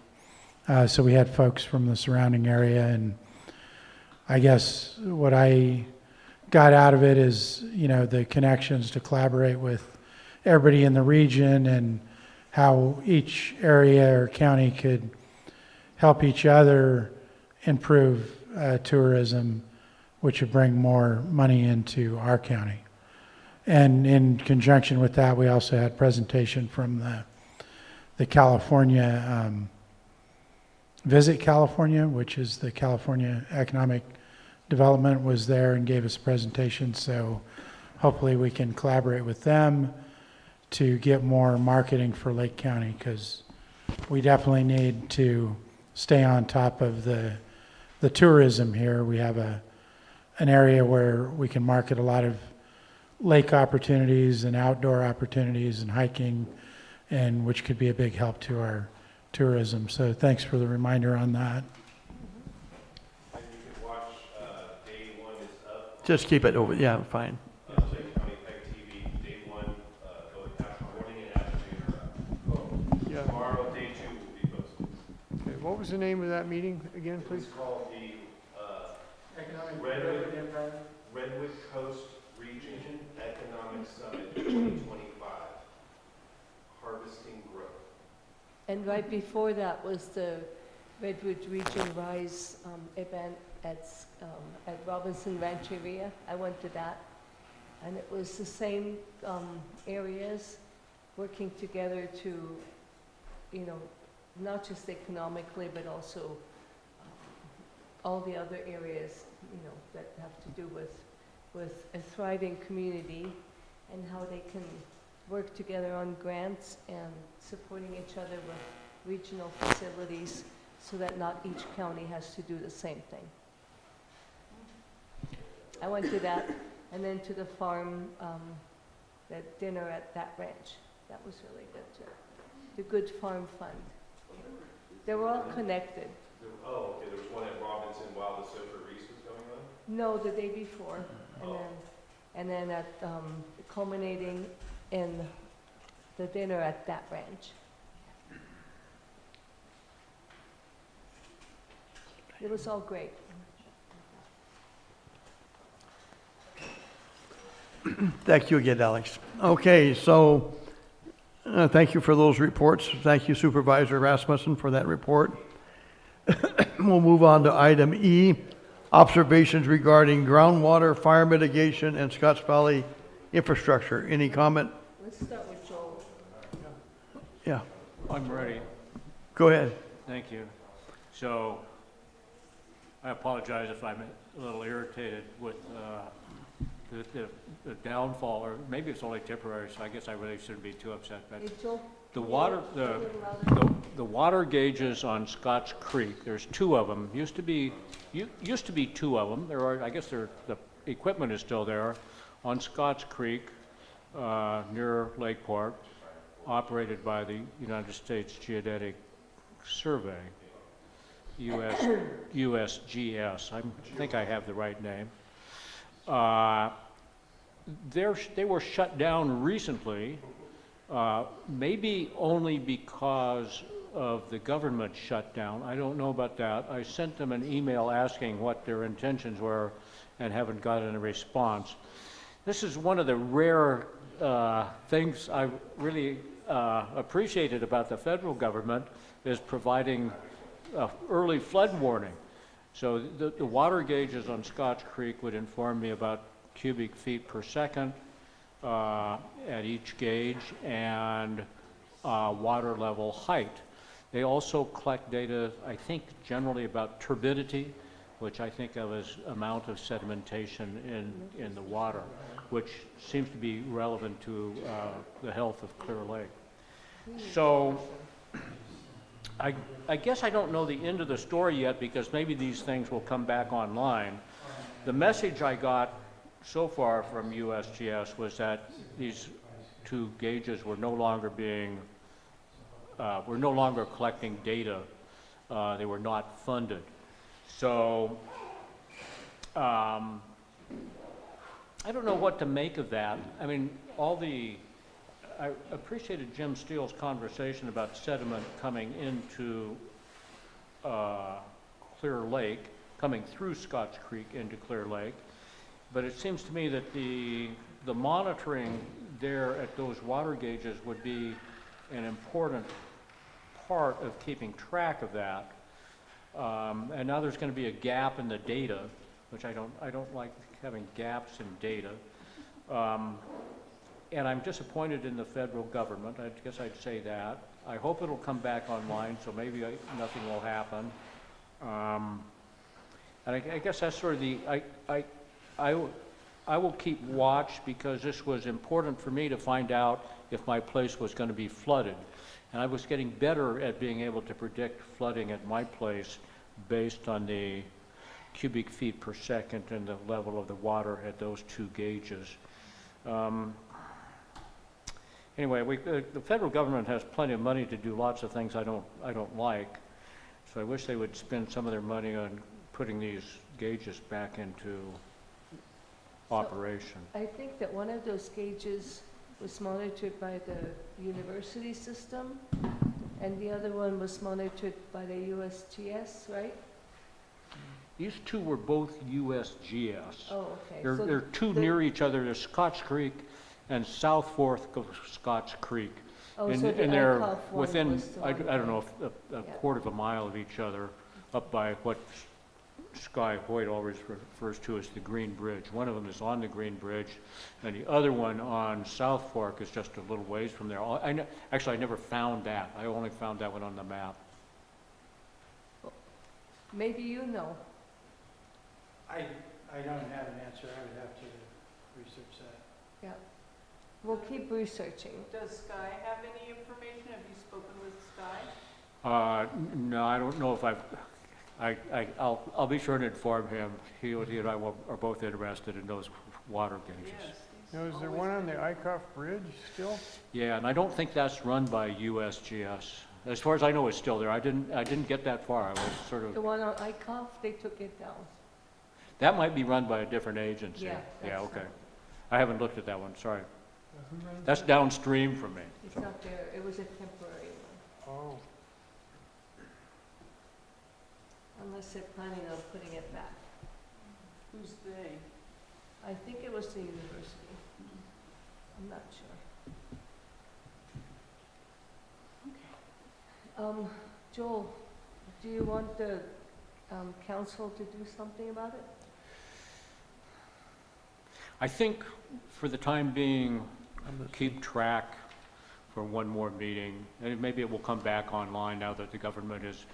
So we had folks from the surrounding area, and I guess what I got out of it is, the connections to collaborate with everybody in the region and how each area or county could help each other improve tourism, which would bring more money into our county. And in conjunction with that, we also had presentation from the California, Visit California, which is the California Economic Development, was there and gave us a presentation. So hopefully we can collaborate with them to get more marketing for Lake County, because we definitely need to stay on top of the tourism here. We have an area where we can market a lot of lake opportunities and outdoor opportunities and hiking, and which could be a big help to our tourism. So thanks for the reminder on that. And you can watch, day one is up. Just keep it over, yeah, fine. Lake County Tech TV, day one, both morning and afternoon are up. Yeah. Tomorrow, day two will be posted. Okay, what was the name of that meeting again, please? It's called the, Redwood Coast Region Economic Summit 2025, Harvesting Growth. And right before that was the Redwood Region Rise event at Robinson Rancheria. I went to that, and it was the same areas working together to, not just economically, but also all the other areas, that have to do with a thriving community and how they can work together on grants and supporting each other with regional facilities so that not each county has to do the same thing. I went to that, and then to the farm, that dinner at that ranch. That was really good too. The Good Farm Fund. They were all connected. Oh, okay, there was one at Robinson while the S.V.A.C was going on? No, the day before, and then at culminating in the dinner at that ranch. It was all great. Thank you again, Alex. Okay, so thank you for those reports. Thank you Supervisor Rasmussen for that report. We'll move on to item E, observations regarding groundwater, fire mitigation, and Scotts Valley infrastructure. Any comment? Let's start with Joel. Yeah, I'm ready. go ahead. Thank you. So, I apologize if I'm a little irritated with the downfall, or maybe it's only temporary, so I guess I really shouldn't be too upset. But Hey, Joel, the can you water, get a little louder? the water gauges on Scotts Creek, there's two of them. Used to be two of them. There are, I guess the equipment is still there on Scotts Creek near Lakeport, operated by the United States Geodetic Survey, USGS. I think I have the right name. They were shut down recently, maybe only because of the government shutdown. I don't know about that. I sent them an email asking what their intentions were and haven't gotten a response. This is one of the rare things I really appreciated about the federal government, is providing early flood warning. So the water gauges on Scotts Creek would inform me about cubic feet per second at each gauge, and water level height. They also collect data, I think, generally about turbidity, which I think of as amount of sedimentation in the water, which seems to be relevant to the health of Clear Lake. So I guess I don't know the end of the story yet, because maybe these things will come back online. The message I got so far from USGS was that these two gauges were no longer collecting data. They were not funded. So I don't know what to make of that. I mean, I appreciated Jim Steele's conversation about sediment coming into Clear Lake, coming through Scotts Creek into Clear Lake. But it seems to me that the monitoring there at those water gauges would be an important part of keeping track of that. And now there's going to be a gap in the data, which I don't like having gaps in data. And I'm disappointed in the federal government. I guess I'd say that. I hope it'll come back online, so maybe nothing will happen. And I guess that's sort of I will keep watch, because this was important for me to find out if my place was going to be flooded. And I was getting better at being able to predict flooding at my place based on the cubic feet per second and the level of the water at those two gauges. Anyway, the federal government has plenty of money to do lots of things I don't like. So I wish they would spend some of their money on putting these gauges back into operation. I think that one of those gauges was monitored by the university system, and the other one was monitored by the USGS, right? These two were both USGS. Oh, okay. They're two near each other. There's Scotts Creek and South Fork of Scotts Creek. Oh, And so the they're ICOF one within, was the I one- don't know, a Yeah. quarter of a mile of each other, up by what Sky Hoyt always refers to as the Green Bridge. One of them is on the Green Bridge, and the other one on South Fork is just a little ways from there. Actually, I never found that. I only found that one on the map. Maybe you know. I don't have an answer. I would have to research that. Yeah. We'll keep researching. Does Sky have any information? Have you spoken with Sky? No, I don't know if I'll be sure to inform him. He and I are both interested in those water gauges. Yes. Now, is there one on the Ikoff Bridge still? Yeah, and I don't think that's run by USGS. As far as I know, it's still there. I didn't get that far. I was sort The of, one on ICOF, they took it down. that might be run by a different agency. Yeah, Yeah, that's okay. right. I haven't looked at that one, sorry. Who runs That's that? downstream from me. It's so. not there. It was a temporary one, Oh, unless they're planning on putting it back. Who's they? I think it was the university. I'm not sure. Joel, do you want the council to do something about it? I think for the time being, keep track for one more meeting. And maybe it will come back online now that the government is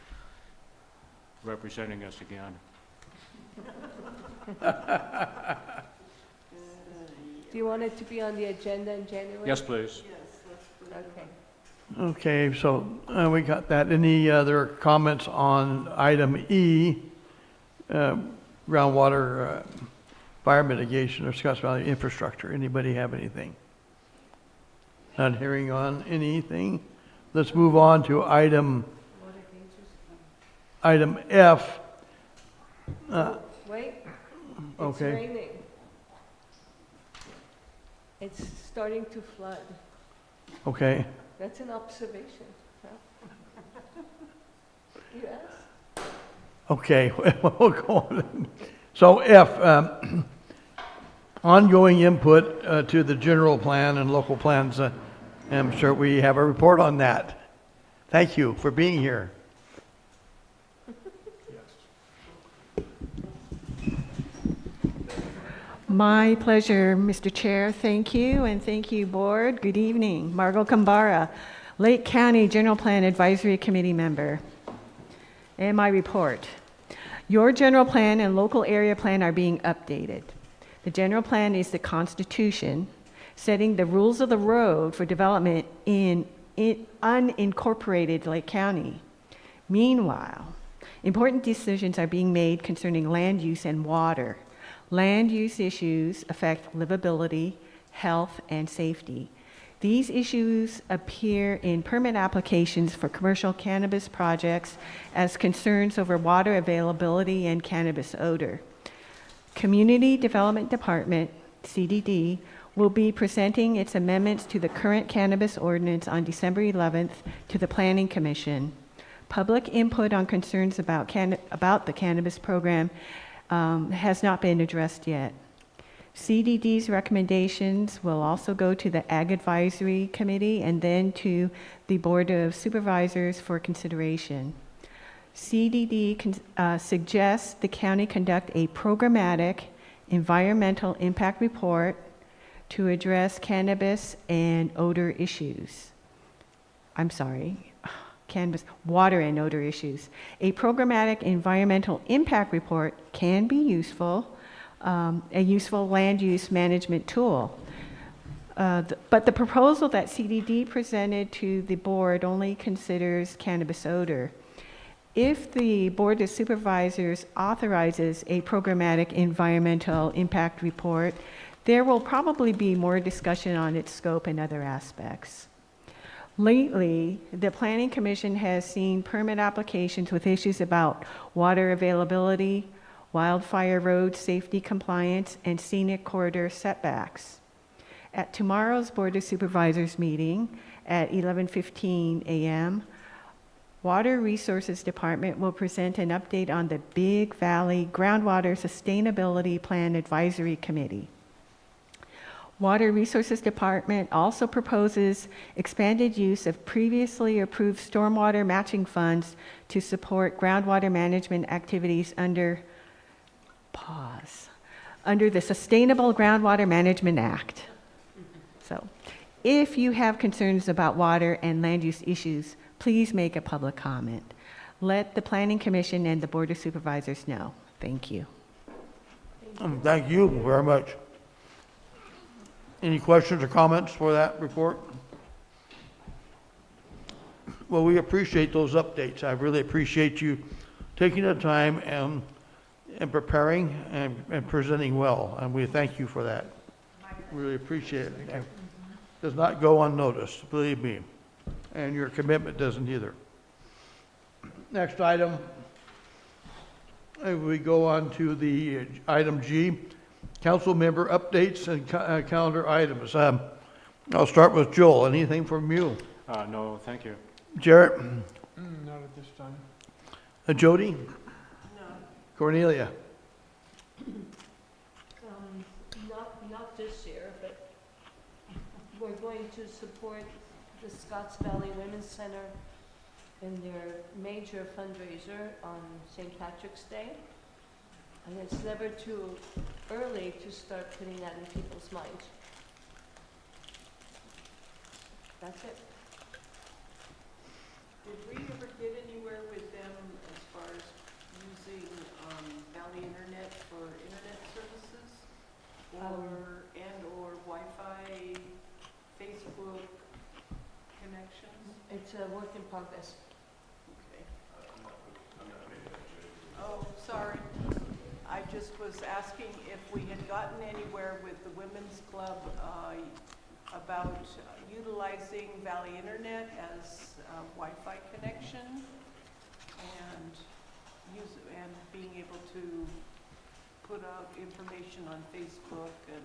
representing us again. Do you want it to be on the agenda in January? Yes, please. Yes, let's put it Okay. Okay, so we got that. Any other comments on item E, groundwater fire mitigation or Scotts Valley infrastructure? Anybody have anything? Not hearing on anything. Let's move on to item Water gauges? F. Wait, it's Okay. raining. It's starting to flood. Okay. That's an observation. Huh? You asked? Okay, we'll go on. So F, ongoing input to the general plan and local plans. I'm sure we have a report on that. Thank you for being here. My pleasure, Mr. Chair. Thank you, and thank you, Board. Good evening. Margot Kambara, Lake County General Plan Advisory Committee member. And my report. Your general plan and local area plan are being updated. The general plan is the constitution, setting the rules of the road for development in unincorporated Lake County. Meanwhile, important decisions are being made concerning land use and water. Land use issues affect livability, health, and safety. These issues appear in permit applications for commercial cannabis projects as concerns over water availability and cannabis odor. Community Development Department, CDD, will be presenting its amendments to the current cannabis ordinance on December 11th to the Planning Commission. Public input on concerns about the cannabis program has not been addressed yet. CDD's recommendations will also go to the Ag Advisory Committee and then to the Board of Supervisors for consideration. CDD suggests the county conduct a programmatic environmental impact report to address cannabis and odor issues. Cannabis, water and odor issues. A programmatic environmental impact report can be useful, a useful land use management tool. But the proposal that CDD presented to the board only considers cannabis odor. If the Board of Supervisors authorizes a programmatic environmental impact report, there will probably be more discussion on its scope and other aspects. Lately, the Planning Commission has seen permit applications with issues about water availability, wildfire road safety compliance, and scenic corridor setbacks. At tomorrow's Board of Supervisors meeting at 11:15 a.m., Water Resources Department will present an update on the Big Valley Groundwater Sustainability Plan Advisory Committee. Water Resources Department also proposes expanded use of previously approved stormwater matching funds to support groundwater management activities under the Sustainable Groundwater Management Act. So, if you have concerns about water and land use issues, please make a public comment. Let the Planning Commission and the Board of Supervisors know. Thank you. Thank you very much. Any questions or comments for that report? Well, we appreciate those updates. I really appreciate you taking the time and preparing and presenting well, and we thank you for that. Really appreciate it. It does not go unnoticed, believe me, and your commitment doesn't either. Next item, we go on to the item G, council member updates and calendar items. I'll start with Joel. Anything from you? No, thank you. Jarrett? Not at this time. Jody? No. Cornelia? Not this year, but we're going to support the Scotts Valley Women's Center in their major fundraiser on St. Patrick's Day. And it's never too early to start putting that in people's minds. That's it. Did we ever get anywhere with them as far as using Valley Internet for internet services? Or Wi-Fi, Facebook connections? It's a work in progress. Okay. Oh, sorry. I just was asking if we had gotten anywhere with the Women's Club about utilizing Valley Internet as a Wi-Fi connection and being able to put out information on Facebook and.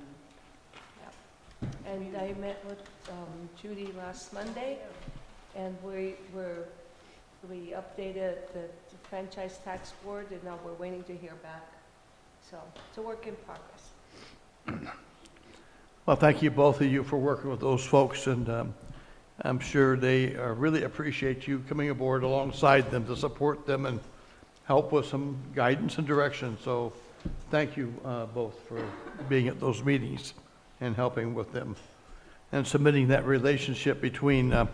And I met with Judy last Monday, and we updated the franchise tax board, and now we're waiting to hear back. So it's a work in progress. Well, thank you, both of you, for working with those folks, and I'm sure they really appreciate you coming aboard alongside them to support them and help with some guidance and direction. So thank you both for being at those meetings and helping with them and submitting that relationship between them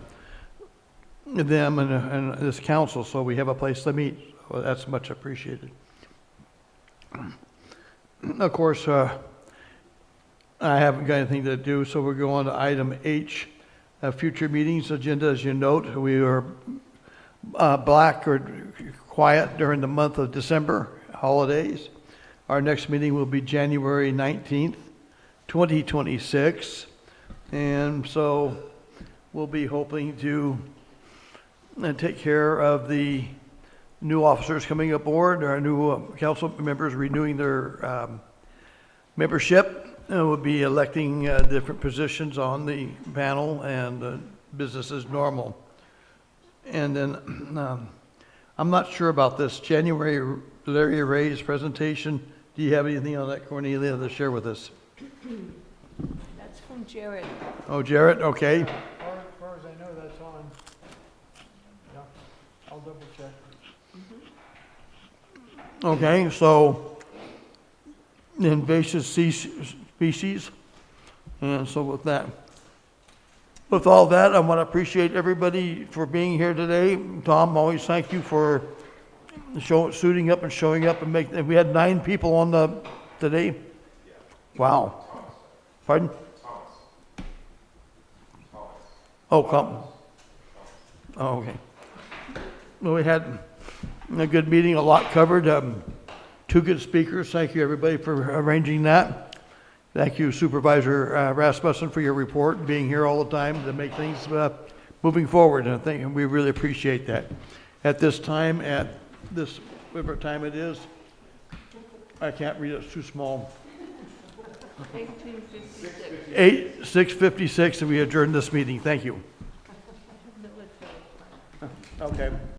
and this council, so we have a place to meet. Well, that's much appreciated. Of course, I haven't got anything to do, so we'll go on to item H, future meetings agenda. As you note, we are black or quiet during the month of December, holidays. Our next meeting will be January 19th, 2026, and so we'll be hoping to take care of the new officers coming aboard, our new council members renewing their membership, and we'll be electing different positions on the panel and business as normal. And then I'm not sure about this January Larry Ray's presentation. Do you have anything on that, Cornelia, to share with us? That's from Jared. Oh, Jarrett, okay. As far as I know, that's on. Yeah, I'll double check. Okay, so invasive species, and so with all that, I want to appreciate everybody for being here today. Tom, always thank you for suiting up and showing up and making. We had 9 people on today. Wow. Pardon? Oh, come. Oh, okay. Well, we had a good meeting, a lot covered, 2 good speakers. Thank you, everybody, for arranging that. Thank you, Supervisor Rasmussen, for your report and being here all the time to make things moving forward. And we really appreciate that. At this time, whatever time it is, I can't read it, it's too small. 1856. 6:56, and we adjourn this meeting. Thank you. Okay.